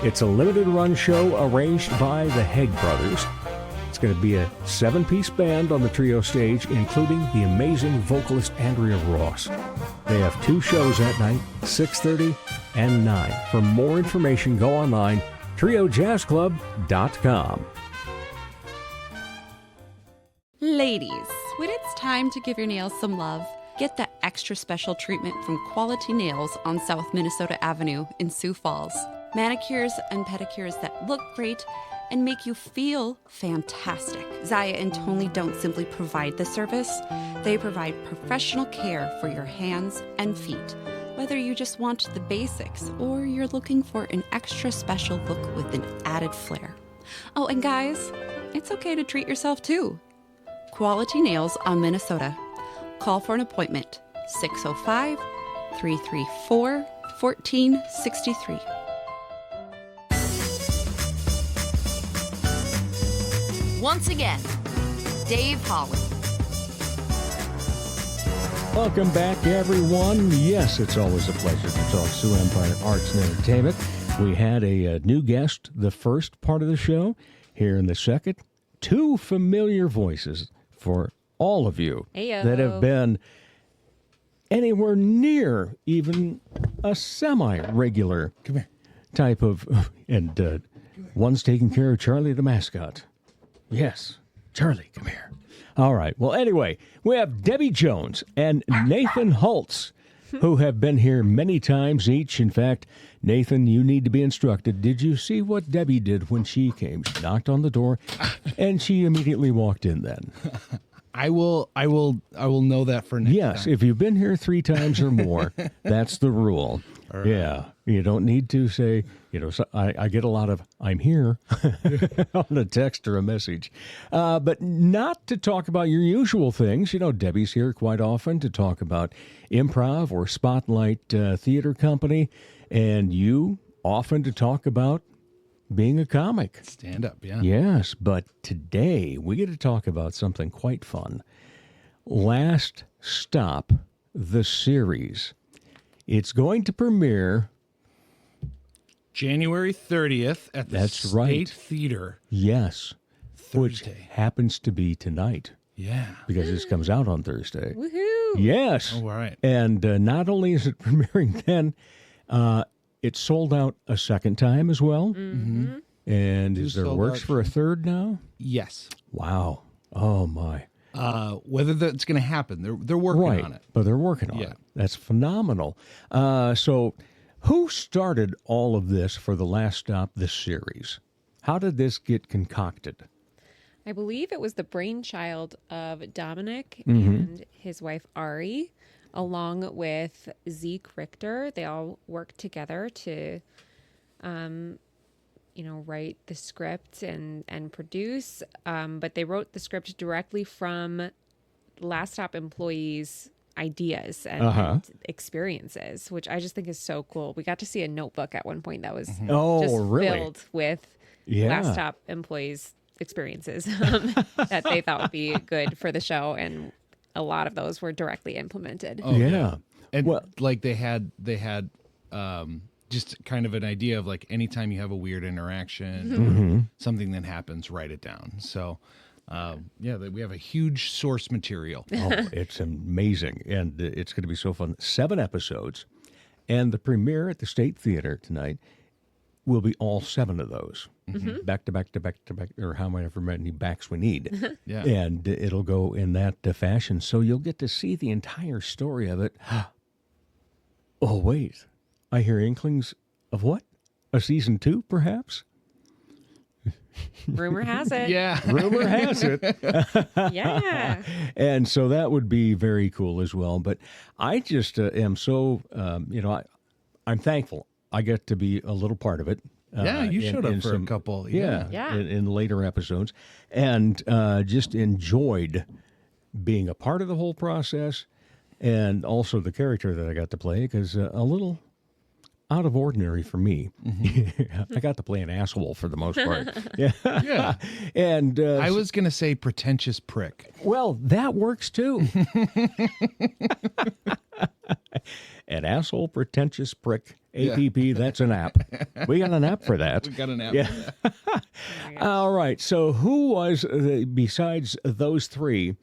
It's a limited-run show arranged by the Haig Brothers. It's going to be a 7-piece band on the Trio stage, including the amazing vocalist Andrea Ross. They have 2 shows that night, 6:30 and 9. For more information, go online, triojazzclub.com. Ladies, when it's time to give your nails some love, get that extra special treatment from Quality Nails on South Minnesota Avenue in Sioux Falls. Manicures and pedicures that look great and make you feel fantastic. Zaya and Tony don't simply provide the service, they provide professional care for your hands and feet. Whether you just want the basics or you're looking for an extra special look with an added flair. Oh, and guys, it's okay to treat yourself too. Quality Nails on Minnesota. Call for an appointment, 605-334-1463. Once again, Dave Holly. Welcome back, everyone. Yes, it's always a pleasure to talk Sioux Empire Arts and Entertainment. We had a new guest the first part of the show. Here in the second, 2 familiar voices for all of you that have been anywhere near even a semi-regular type of... And one's taking care of Charlie the mascot. Yes, Charlie, come here. All right. Well, anyway, we have Debbie Jones and Nathan Hults, who have been here many times each. In fact, Nathan, you need to be instructed. Did you see what Debbie did when she came? She knocked on the door, and she immediately walked in then. I will know that for next time. Yes, if you've been here 3 times or more, that's the rule. Right. Yeah, you don't need to say, so I get a lot of, I'm here, on a text or a message. But not to talk about your usual things. Debbie's here quite often to talk about improv or Spotlight Theater Company, and you often to talk about being a comic. Stand up, yeah. Yes, but today we get to talk about something quite fun. Last Stop, the series. It's going to premiere January 30th at the State Theater. Yes. Thursday. Which happens to be tonight. Yeah. Because this comes out on Thursday. Woohoo! Yes. Oh, all right. And not only is it premiering then, it's sold out a second time as well. And is there works for a third now? Yes. Wow. Oh, my. Whether that's going to happen, they're working on it. But they're working on it. That's phenomenal. So who started all of this for The Last Stop, this series? How did this get concocted? I believe it was the brainchild of Dominic and his wife Ari, along with Zeke Richter. They all worked together to, write the script and produce. But they wrote the script directly from Last Stop employees' ideas and experiences, which I just think is so cool. We got to see a notebook at one point that was filled with Last Stop employees' experiences that they thought would be good for the show, and a lot of those were directly implemented. And like they had just kind of an idea of like anytime you have a weird interaction, something that happens, write it down. So we have a huge source material. It's amazing, and it's going to be so fun. 7 episodes, and the premiere at the State Theater tonight will be all 7 of those. Back to back to back to back, or however many backs we need. And it'll go in that fashion. So you'll get to see the entire story of it. Oh, wait. I hear inklings of what? A season 2, perhaps? Rumor has it. Rumor has it. Yeah. And so that would be very cool as well. But I just am so, I'm thankful I get to be a little part of it. You showed up for a couple. In later episodes, and just enjoyed being a part of the whole process, and also the character that I got to play, because a little out of ordinary for me. I got to play an asshole for the most part. And I was going to say pretentious prick. Well, that works too. An asshole, pretentious prick. APP, that's an app. We got an app for that. We got an app. Yeah. All right. So who was, besides those 3,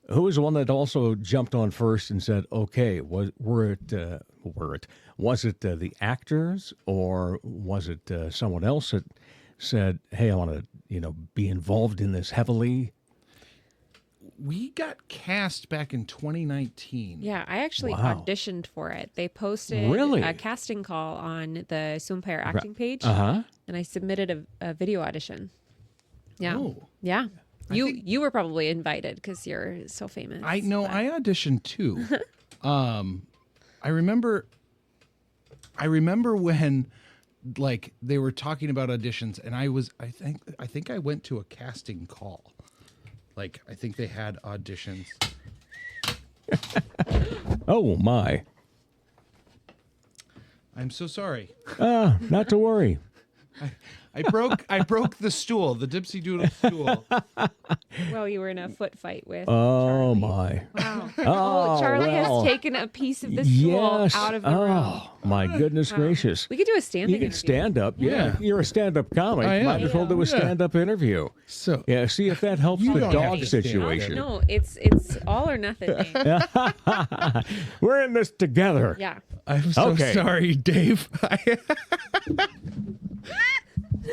who was the one that also jumped on first and said, okay, was it the actors, or was it someone else that said, hey, I want to, be involved in this heavily? We got cast back in 2019. Yeah, I actually auditioned for it. They posted a casting call on the Sioux Empire acting page, and I submitted a video audition. Yeah. Oh. Yeah. You were probably invited because you're so famous. I auditioned too. I remember when like they were talking about auditions, and I think I went to a casting call. Like, I think they had auditions. Oh, my. I'm so sorry. Not to worry. I broke the stool, the Dipsy Doodle stool. Well, you were in a foot fight with Oh, Charlie. my. Wow. Charlie has taken a piece of the stool out of the room. Oh, my goodness gracious. We could do a standing You can interview. stand up. Yeah. You're a stand-up comic. I am. Might as well do a stand-up interview. So Yeah, see if that helps You the don't have dog to stand up. situation. No, it's all or nothing. Nate. We're in this together. Yeah. I'm so Okay. sorry, Dave.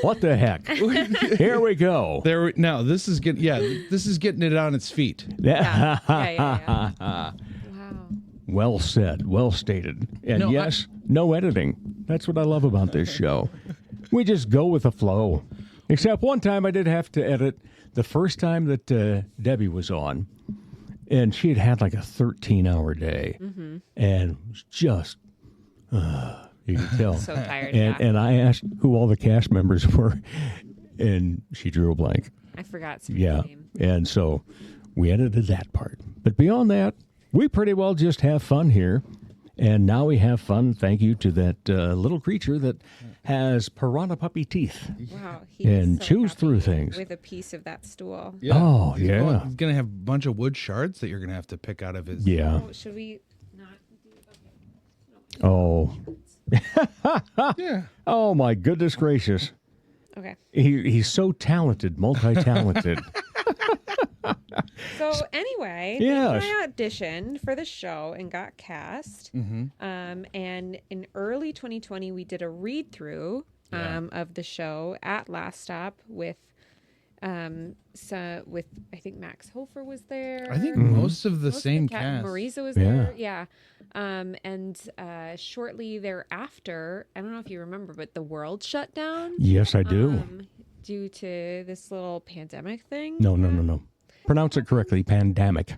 What the heck? Here we go. Now this is getting it on its feet. Yeah. Wow. Well said. Well stated. And No, yes, no editing. That's what I love about this show. We just go with the flow. Except one time I did have to edit the first time that Debbie was on. And she had like a 13-hour day. And was just, you can tell. So tired. And I asked who all the cast members were, and she drew a blank. I forgot some name. And so we edited that part. But beyond that, we pretty well just have fun here. And now we have fun, thank you to that little creature that has piranha puppy teeth. Wow. And so chews happy through things. with a piece of that stool. Yeah. Oh, He's yeah. He's gonna have a bunch of wood shards that you're gonna have to pick out of his. Yeah. Oh, should we not do Oh. Yeah. Oh, my goodness gracious. Okay. He's so talented, multi-talented. So anyway, Yes. I auditioned for the show and got cast. And in early 2020, we did a read-through of the show at Last Stop with So with, I think Max Hofer was there. I think most of the Most of same the cast. Marisa was there. Yeah. And shortly thereafter, I don't know if you remember, but the world shut down. Yes, I do. Due to this little pandemic thing. No. Pronounce it correctly. Pandemic.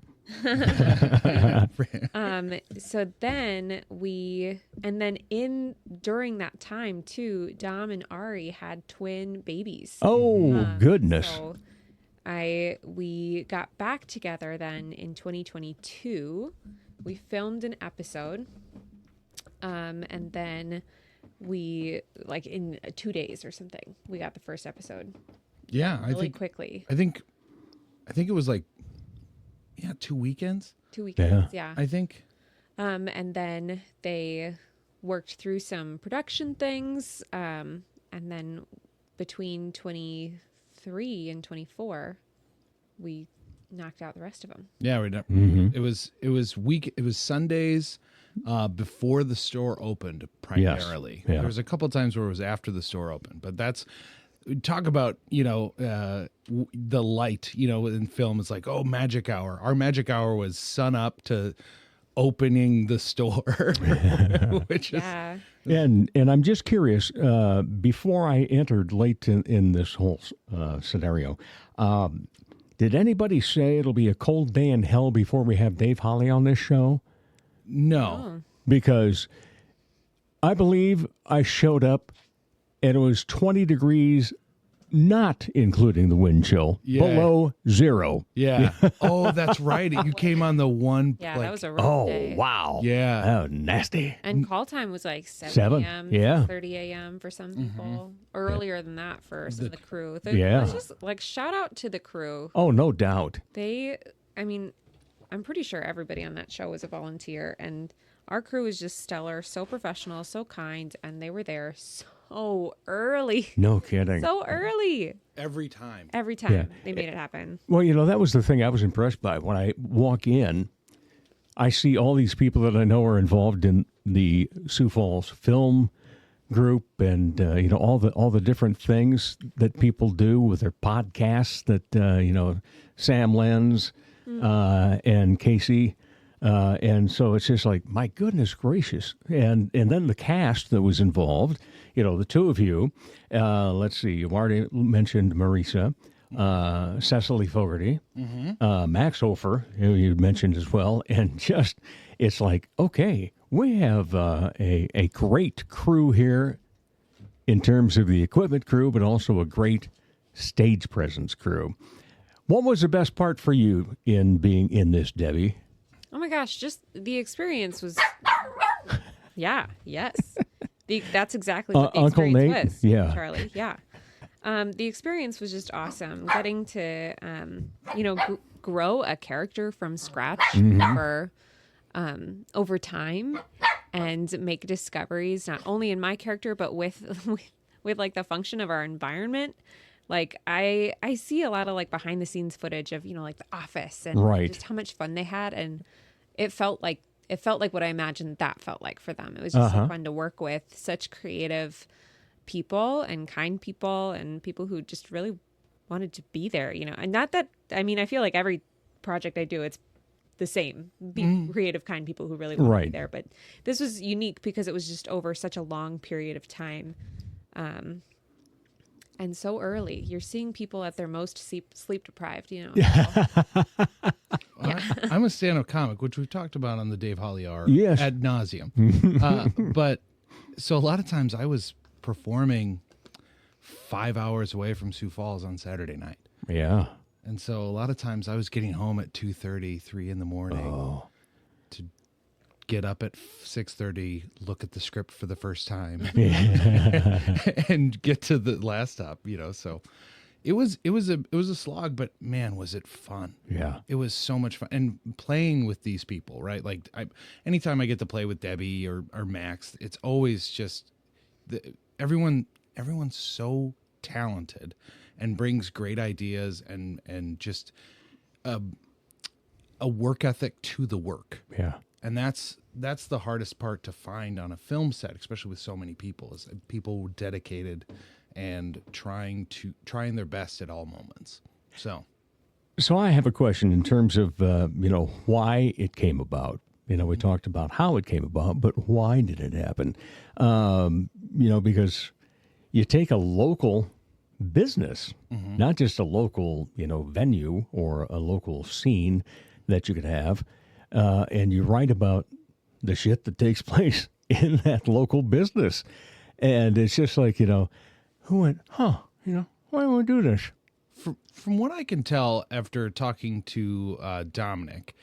So then during that time too, Dom and Ari had twin babies. Oh, goodness. So we got back together then in 2022. We filmed an episode. And then we, like, in 2 days or something, we got the first episode. Yeah, I Really think quickly. I think it was like 2 weekends. 2 weekends, yeah. I think. And then they worked through some production things. And then between 23 and 24, we knocked out the rest of them. Yeah, it was Sundays before the store opened primarily. Yes. Yeah. There was a couple of times where it was after the store opened, but that's talk about the light in film. It's like, oh, magic hour. Our magic hour was sun up to opening the store, which is And I'm just curious, before I entered late in this whole scenario, did anybody say it'll be a cold day in hell before we have Dave Holly on this show? no. Because I believe I showed up and it was 20 degrees, not including the wind chill, below zero. Yeah. Oh, that's right. You came on the one. Yeah, like, that was a rough day. Wow. Yeah. Oh, nasty. And call time was like 7 7, a.m., yeah. 30 a.m. for some people. Earlier than that for some of the crew. Yeah. Let's just, like, shout out to the crew. Oh, no doubt. I'm pretty sure everybody on that show was a volunteer, and our crew was just stellar, so professional, so kind, and they were there so early. No kidding. So early. Every time. Every time Yeah. they made it happen. Well, that was the thing I was impressed by. When I walk in, I see all these people that I know are involved in the Sioux Falls film group, and all the different things that people do with their podcasts. That Sam Lenz and Casey, and so it's just like, my goodness gracious, and then the cast that was involved. The two of you. Let's see. You already mentioned Marisa. Cecily Fogarty, Max Hofer, who you mentioned as well, and just, it's like, okay, we have a great crew here in terms of the equipment crew, but also a great stage presence crew. What was the best part for you in being in this, Debbie? Oh my gosh, just the experience was, yes. That's exactly what the Uncle experience Nate? was, Yeah. Charlie, yeah. The experience was just awesome. Getting to, grow a character from scratch for over time, and make discoveries not only in my character but with like the function of our environment. Like I see a lot of like behind the scenes footage of like The Office and just how much fun they had, and it felt like what I imagined that felt like for them. It was just so fun to work with such creative people and kind people and people who just really wanted to be there, and not that, I feel like every project I do, it's the same, creative, kind people who really want to be there. But this was unique because it was just over such a long period of time. And so early, you're seeing people at their most sleep deprived, I'm a stand-up comic, which we've talked about on the Dave Holly Hour ad nauseum. But so a lot of times I was performing 5 hours away from Sioux Falls on Saturday night. Yeah. And so a lot of times I was getting home at 2:30, 3 in the morning to get up at 6:30, look at the script for the first time, and get to the last stop. So it was a slog, but man, was it fun! Yeah, it was so much fun, and playing with these people, right? Like anytime I get to play with Debbie or Max, it's always just everyone's so talented and brings great ideas and just a work ethic to the work. Yeah. And that's the hardest part to find on a film set, especially with so many people, is people dedicated and trying their best at all moments. So I have a question in terms of, why it came about. We talked about how it came about, but why did it happen? Because you take a local business, not just a local, venue or a local scene that you could have, and you write about the shit that takes place in that local business. And it's just like, who went, why don't we do this? From what I can tell after talking to Dominic,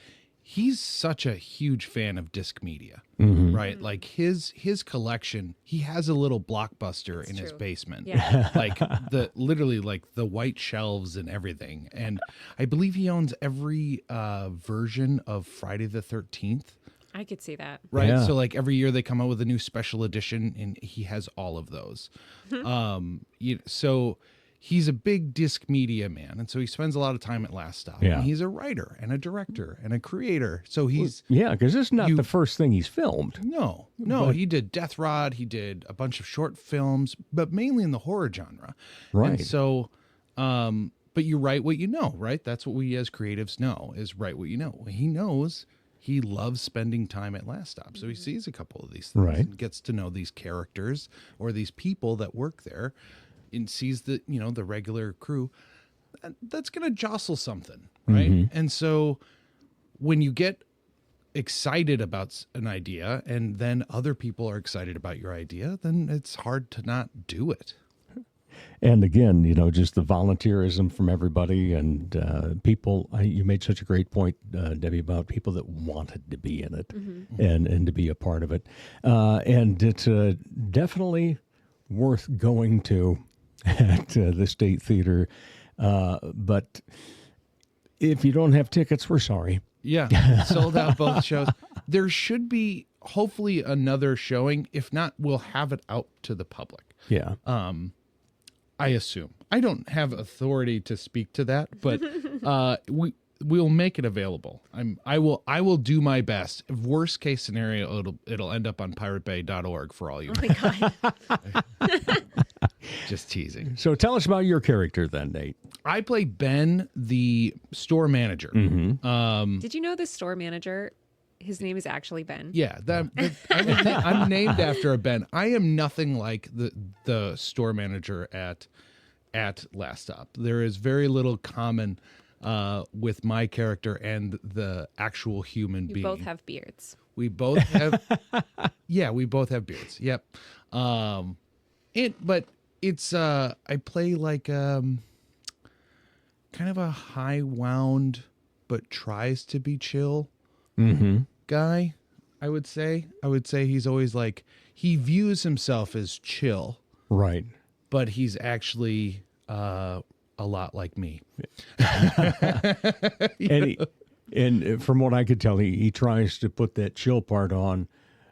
he's such a huge fan of disc media, right? Like his collection, he has a little Blockbuster in his basement, like literally like the white shelves and everything. And I believe he owns every version of Friday the 13th. I could see that. Right. Yeah. So like every year they come out with a new special edition and he has all of those. So he's a big disc media man. And so he spends a lot of time at Last Stop. Yeah. And he's a writer and a director and a creator. So he's... Yeah, because this is not the first thing he's filmed. No, But- he did Death Rod. He did a bunch of short films, but mainly in the horror genre. Right. And so, but you write what you know, right? That's what we as creatives know, is write what you know. He knows he loves spending time at Last Stop. So he sees a couple of these things Right. and gets to know these characters or these people that work there and sees the, the regular crew. That's going to jostle something, right? And so when you get excited about an idea and then other people are excited about your idea, then it's hard to not do it. And again, just the volunteerism from everybody and people. You made such a great point, Debbie, about people that wanted to be in it and to be a part of it. And it's definitely worth going to at the State Theater. But if you don't have tickets, we're sorry. Yeah, sold out both shows. There should be hopefully another showing. If not, we'll have it out to the public. Yeah. I assume. I don't have authority to speak to that, but we'll make it available. I will do my best. Worst case scenario, it'll end up on piratebay.org for all you know. Oh my God. Just teasing. So tell us about your character then, Nate. I play Ben, the store manager. Did you know this store manager, his name is actually Ben? Yeah, I'm named after a Ben. I am nothing like the store manager at Last Stop. There is very little common with my character and the actual human being. You both have beards. We both have. Yeah, we both have beards. Yep. But it's I play like kind of a high wound but tries to be chill guy. I would say he's always like, he views himself as chill, Right. but he's actually a lot like me. And from what I could tell, he tries to put that chill part on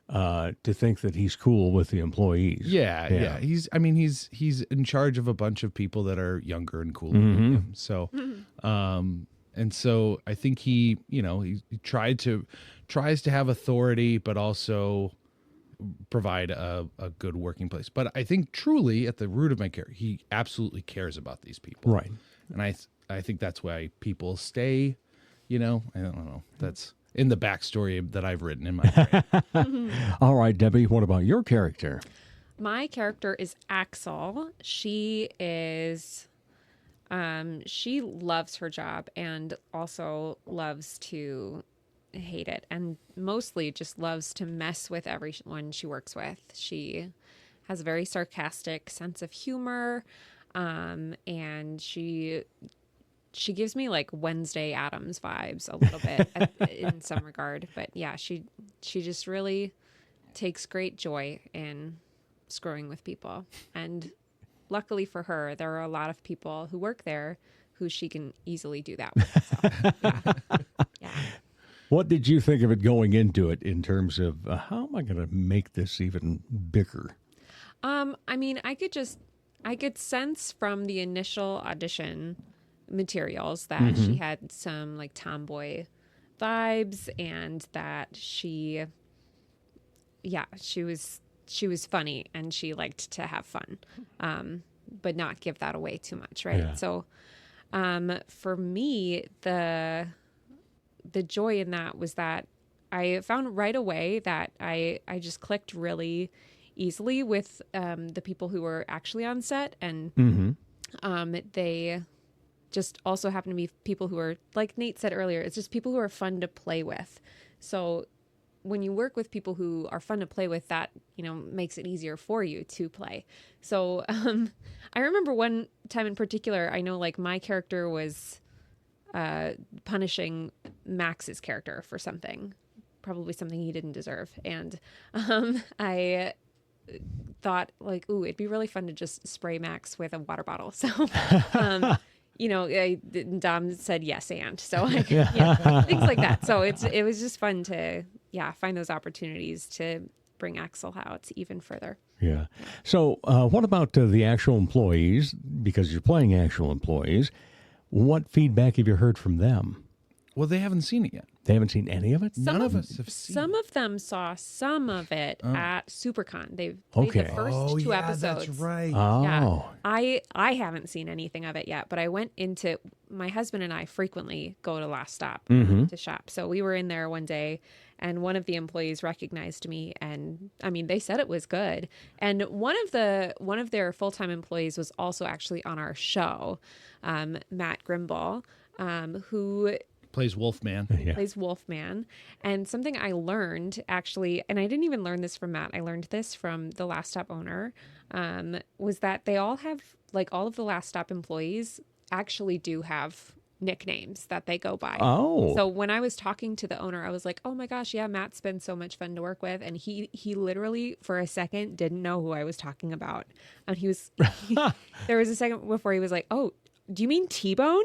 to think that he's cool with the employees. Yeah. He's in charge of a bunch of people that are younger and cooler than him. So, and so I think he tries to have authority, but also provide a good working place. But I think truly at the root of my character, he absolutely cares about these people. Right. And I think that's why people stay, I don't know. That's in the backstory that I've written in my brain. All right, Debbie, what about your character? My character is Axel. She is, she loves her job and also loves to hate it, and mostly just loves to mess with everyone she works with. She has a very sarcastic sense of humor, and she gives me like Wednesday Addams vibes a little bit in some regard. But yeah, she just really takes great joy in screwing with people. And luckily for her, there are a lot of people who work there who she can easily do that with. So, yeah. What did you think of it going into it in terms of how am I going to make this even bigger? I could sense from the initial audition materials that she had some like tomboy vibes, and that she was funny and she liked to have fun. but not give that away too much, right? Yeah. So for me, the joy in that was that I found right away that I just clicked really easily with the people who were actually on set, and they just also happen to be people who are, like Nate said earlier, it's just people who are fun to play with. So when you work with people who are fun to play with, that, makes it easier for you to play. So I remember one time in particular, I know like my character was punishing Max's character for something, probably something he didn't deserve. And I thought like, ooh, it'd be really fun to just spray Max with a water bottle. So, Dom said yes, and so things like that. So it was just fun to find those opportunities to bring Axel out even further. Yeah. So what about the actual employees? Because you're playing actual employees, what feedback have you heard from them? Well, they haven't seen it yet. They haven't seen any of it? None of us have seen Some of them saw some of it at SuperCon. They played the first two episodes. That's right. Oh. Yeah. I haven't seen anything of it yet, but I went into, my husband and I frequently go to Last Stop to shop. So we were in there one day, and one of the employees recognized me, and I mean, they said it was good. And one of their full-time employees was also actually on our show, Matt Grimball, who Plays Wolfman. plays Wolfman. And something I learned actually, and I didn't even learn this from Matt, I learned this from the Last Stop owner, was that they all have, like all of the Last Stop employees actually do have nicknames that they go by. Oh. So when I was talking to the owner, I was like, oh my gosh, yeah, Matt's been so much fun to work with. And he literally for a second didn't know who I was talking about. And there was a second before he was like, oh, do you mean T-Bone?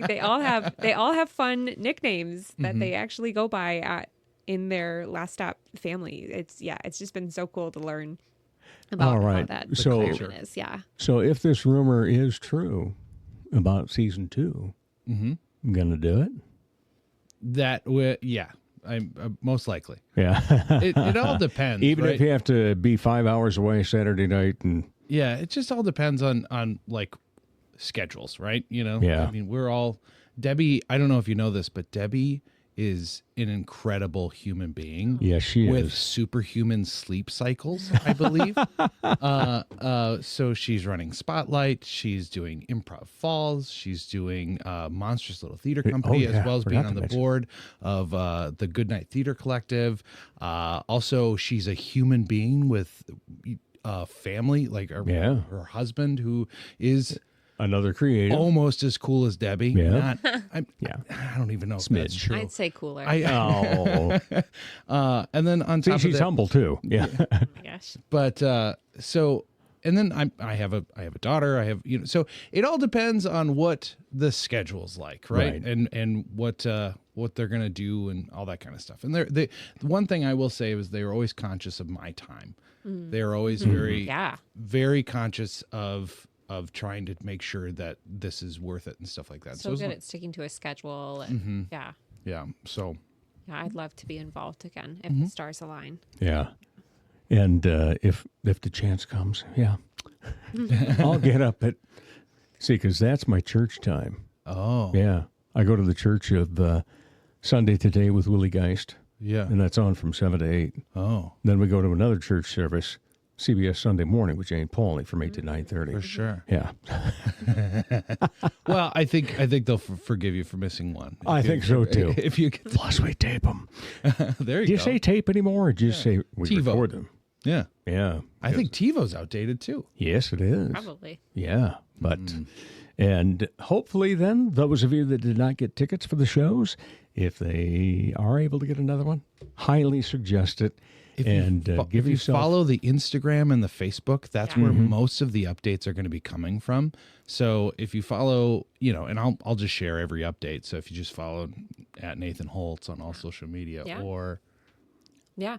They all have fun nicknames that they actually go by in their Last Stop family. It's just been so cool to learn about how that culture is. Yeah. So if this rumor is true about season 2, I'm gonna do it. I'm most likely. Yeah. It all depends. Even right? if you have to be 5 hours away Saturday night and. Yeah, it just all depends on like schedules, right? Yeah. I mean, we're all Dewbbvi. I don't know if you know this, but Dewbbvi is an incredible human being. Yes, she with is. superhuman sleep cycles, I believe. So she's running Spotlight. She's doing Improv Falls. She's doing Monstrous Little Theater Company, as well as being on the board of the Goodnight Theater Collective. Also, she's a human being with family, like her husband, who is another creative, almost as cool as Dewbbvi. Yeah. I don't even know if that's true. I'd say cooler. Oh. And then on top of she's that, humble too. Yeah. Oh my gosh. But and then I have a daughter. I have so it all depends on what the schedule's like, right? And what they're gonna do and all that kind of stuff. And the one thing I will say is they are always conscious of my time. They are always very conscious of trying to make sure that this is worth it and stuff like that. So good at sticking to a schedule. And So I'd love to be involved again if the stars align. Yeah. And if the chance comes, I'll get up at, because that's my church time. Oh. Yeah. I go to the church of Sunday Today with Willie Geist. Yeah. And that's on from 7 to 8. Oh. Then we go to another church service, CBS Sunday Morning with Jane Pauley from 8 to 9:30. For sure. Yeah. Well, I think they'll forgive you for missing one. I think so too. If you get Plus we tape them. there you go. Do you say tape anymore, or do you say we TiVo. record them? Yeah. Yeah. I think TiVo's outdated too. Yes, it is. Probably. Yeah, but and hopefully then those of you that did not get tickets for the shows, if they are able to get another one, highly suggest it. Give If you yourself follow the Instagram and the Facebook, that's where most of the updates are going to be coming from. So if you follow, and I'll just share every update. So if you just follow at Nathan Hults on all social media, or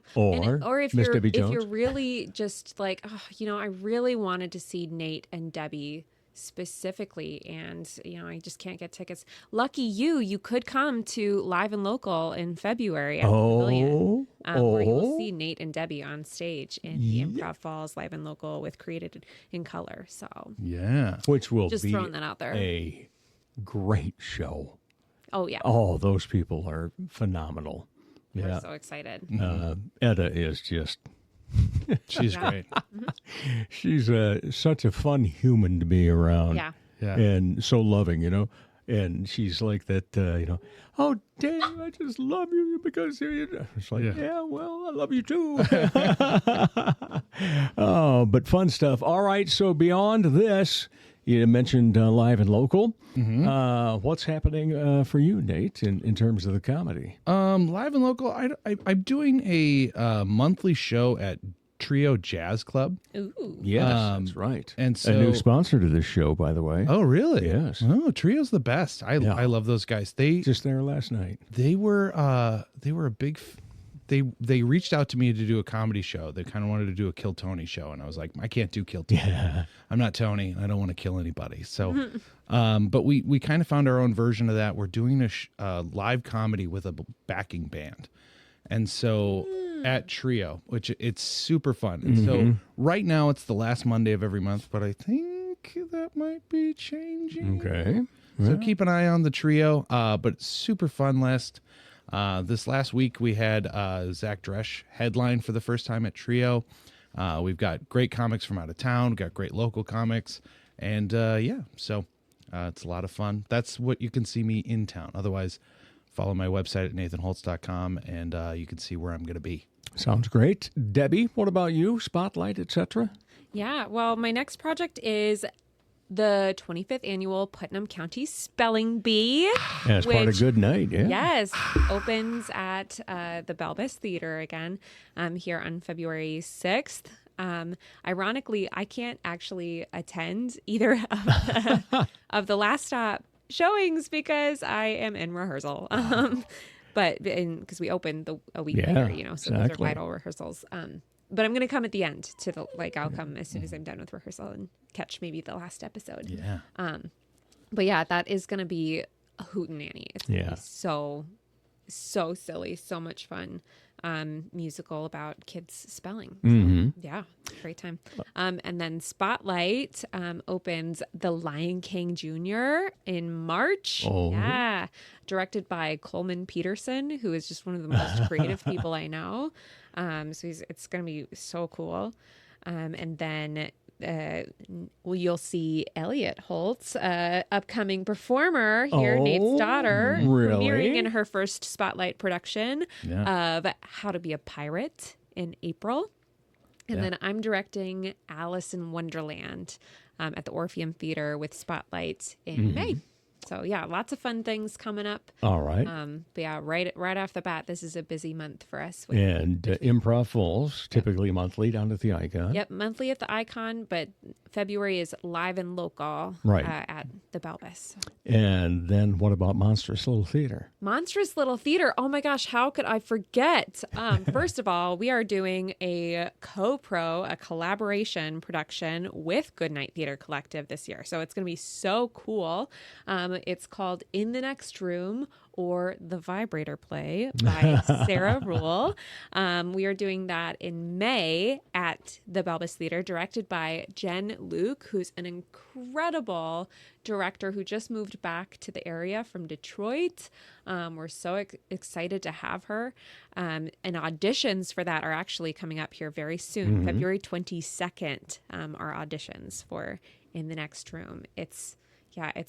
or if Miss Debbie Jones. you're really just like, I really wanted to see Nate and Dewbbvi specifically, and I just can't get tickets. Lucky you could come to Live and Local in February at the Pavilion, where you will see Nate and Debbie on stage in the Improv Falls Live and Local with Created in Color. So Yeah. Which will just be throwing that out there. a great show. Oh yeah, Oh, those people are phenomenal. we're Yeah. so excited. Edda is just, She's great. she's such a fun human to be around. Yeah. Yeah. And so loving, And she's like that, oh, Dave, I just love you because it's like, yeah, well, I love you too. Oh, but fun stuff. All right, so beyond this, you mentioned Live and Local. What's happening for you, Nate, in terms of the comedy? Live and Local, I'm doing a monthly show at Trio Jazz Club. Ooh. Yes, that's right. and a new so- sponsor to this show, by the way. Oh, really? Yes. Oh, Trio's the best. I love those guys. Just there last night. They were a big. They reached out to me to do a comedy show. They kind of wanted to do a Kill Tony show, and I was like, I can't do Kill Tony. Yeah. I'm not Tony, and I don't want to kill anybody. So, but we kind of found our own version of that. We're doing a live comedy with a backing band, and so at Trio, which it's super fun. And so right now it's the last Monday of every month, but I think that might be changing. Okay. So keep an eye on the Trio, but super fun list. This last week we had Zach Dresch headline for the first time at Trio. We've got great comics from out of town. We've got great local comics. And so it's a lot of fun. That's what you can see me in town. Otherwise, follow my website at nathanholtz.com and you can see where I'm going to be. Sounds great. Debbie, what about you? Spotlight, etc.? Yeah, well, my next project is the 25th annual Putnam County Spelling Bee. As part of Good Night, yeah. Yes, opens at the Balbus Theater again here on February 6th. Ironically, I can't actually attend either of the Last Stop showings because I am in rehearsal. But because we opened a week later, so those are vital rehearsals. But I'm going to come at the end to I'll come as soon as I'm done with rehearsal and catch maybe the last episode. Yeah. But yeah, that is going to be a hootenanny. It's going to be so silly, so much fun. Musical about kids spelling. Yeah, great time. And then Spotlight opens The Lion King Jr. in March. Yeah, directed by Coleman Peterson, who is just one of the most creative people I know. So it's going to be so cool. And then you'll see Elliot Hults, upcoming performer here, Nate's daughter, premiering in her first Spotlight production of How to Be a Pirate in April. And then I'm directing Alice in Wonderland at the Orpheum Theater with Spotlight in May. So yeah, lots of fun things coming up. All right. But yeah, right off the bat, this is a busy month for us. And Improv Falls, typically monthly down at the Icon. Yep, monthly at the Icon, but February is Live and Local at the Balbus. And then what about Monstrous Little Theater? Monstrous Little Theater. Oh my gosh, how could I forget? First of all, we are doing a a collaboration production with Goodnight Theater Collective this year. So it's going to be so cool. It's called In the Next Room, or The Vibrator Play by Sarah Rule. We are doing that in May at the Balbus Theater, directed by Jen Luke, who's an incredible director who just moved back to the area from Detroit. We're so excited to have her. And auditions for that are actually coming up here very soon. February 22nd are auditions for In the Next Room. It's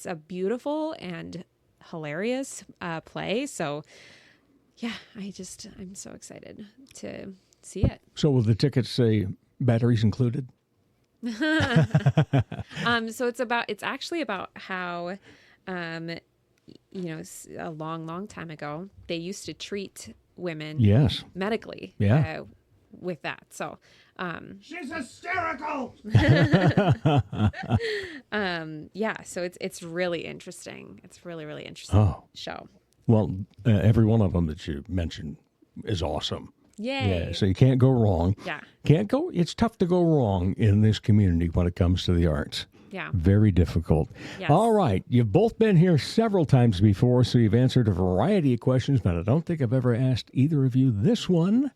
a beautiful and hilarious play. So yeah, I'm so excited to see it. So will the tickets say batteries included? So it's actually about how, a long time ago, they used to treat women medically with that. So, she's hysterical. So it's really interesting. It's really, really interesting show. Well, every one of them that you mentioned is awesome. Yay. Yeah, so you can't go wrong. Yeah. It's tough to go wrong in this community when it comes to the arts. Yeah. Very difficult. Yes. All right. You've both been here several times before, so you've answered a variety of questions, but I don't think I've ever asked either of you this one.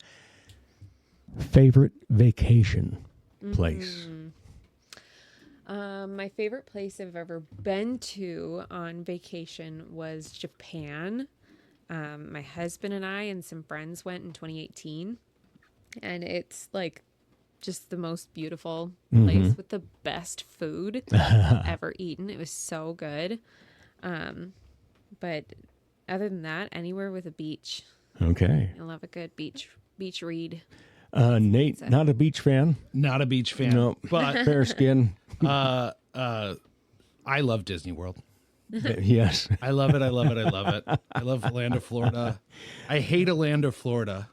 Favorite vacation place? My favorite place I've ever been to on vacation was Japan. My husband and I and some friends went in 2018, and it's like just the most beautiful place with the best food I've ever eaten. It was so good. But other than that, anywhere with a beach. Okay. I love a good beach read. Nate, not a beach fan? Not a beach fan. No, But fair skin. I love Disney World. Yes. I love it. I love it. I love it. I love Orlando, Florida. I hate Orlando, Florida,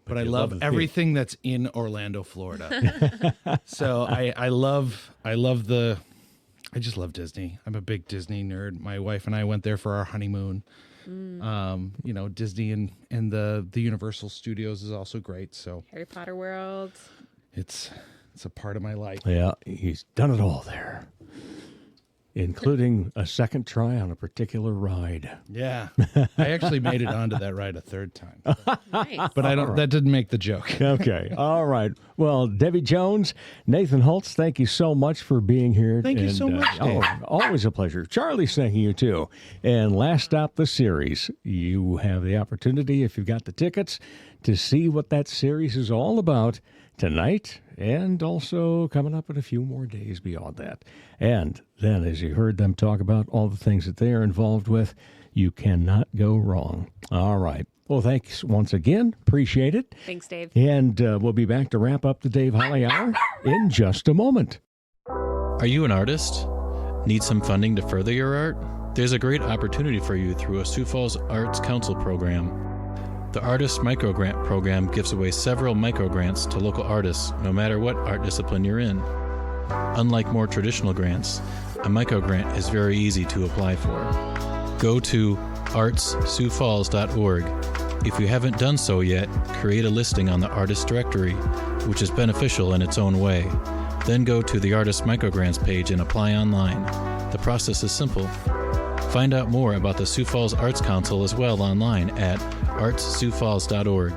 but I love everything that's in Orlando, Florida. So I just love Disney. I'm a big Disney nerd. My wife and I went there for our honeymoon. Disney and the Universal Studios is also great. So Harry Potter World. It's a part of my life. Yeah, he's done it all there, including a second try on a particular ride. Yeah, I actually made it onto that ride a third time, Nice. but I don't. That didn't make the joke. Okay, all right. Well, Dewbbvi Jones, Nathan Hults, thank you so much for being here. Thank you so much, Dave. Always a pleasure. Charlie's thanking you too. And last stop, the series. You have the opportunity, if you've got the tickets, to see what that series is all about tonight, and also coming up in a few more days beyond that. And then, as you heard them talk about all the things that they are involved with, you cannot go wrong. All right. Well, thanks once again. Appreciate it. Thanks, Dave. And we'll be back to wrap up the Dave Holly Hour in just a moment. Are you an artist? Need some funding to further your art? There's a great opportunity for you through a Sioux Falls Arts Council program. The Artist Microgrant program gives away several microgrants to local artists, no matter what art discipline you're in. Unlike more traditional grants, a microgrant is very easy to apply for. Go to artssiouxfalls.org. If you haven't done so yet, create a listing on the Artist Directory, which is beneficial in its own way. Then go to the Artist Microgrants page and apply online. The process is simple. Find out more about the Sioux Falls Arts Council as well online at artssiouxfalls.org.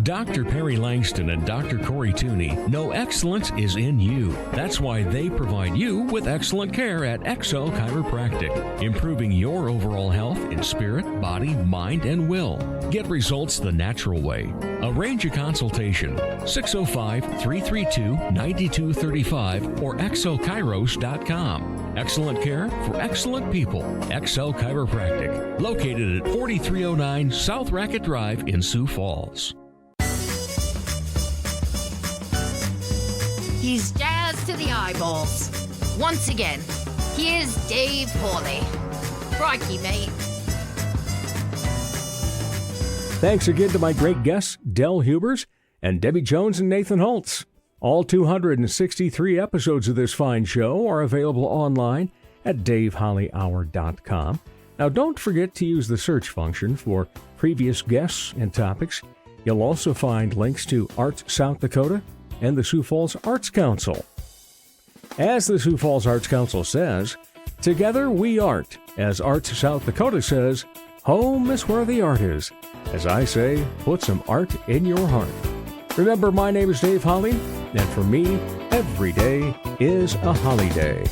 Dr. Perry Langston and Dr. Corey Tooney know excellence is in you. That's why they provide you with excellent care at XO Chiropractic, improving your overall health in spirit, body, mind, and will. Get results the natural way. Arrange a consultation, 605-332-9235 or xochiros.com. Excellent care for excellent people. XO Chiropractic, located at 4309 South Racket Drive in Sioux Falls. He's jazzed to the eyeballs. Once again, here's Dave Hawley. Crikey, mate. Thanks again to my great guests, Del Hubers and Dewbbvi Jones and Nathan Hults. All 263 episodes of this fine show are available online at davehollyhour.com. Now, don't forget to use the search function for previous guests and topics. You'll also find links to Arts South Dakota and the Sioux Falls Arts Council. As the Sioux Falls Arts Council says, together we art. As Arts South Dakota says, home is where the art is. As I say, put some art in your heart. Remember, my name is Dave Holly, and for me, every day is a holiday.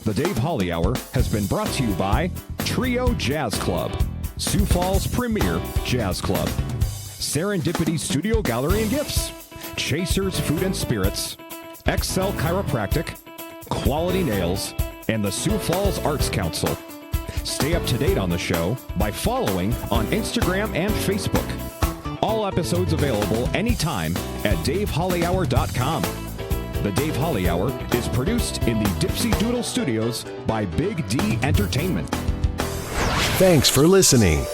The Dave Holly Hour has been brought to you by Trio Jazz Club, Sioux Falls' premier jazz club, Serendipity Studio Gallery and Gifts, Chasers Food and Spirits, Excel Chiropractic, Quality Nails, and the Sioux Falls Arts Council. Stay up to date on the show by following on Instagram and Facebook. All episodes available anytime at davehollyhour.com. The Dave Holly Hour is produced in the Dipsy Doodle Studios by Big D Entertainment. Thanks for listening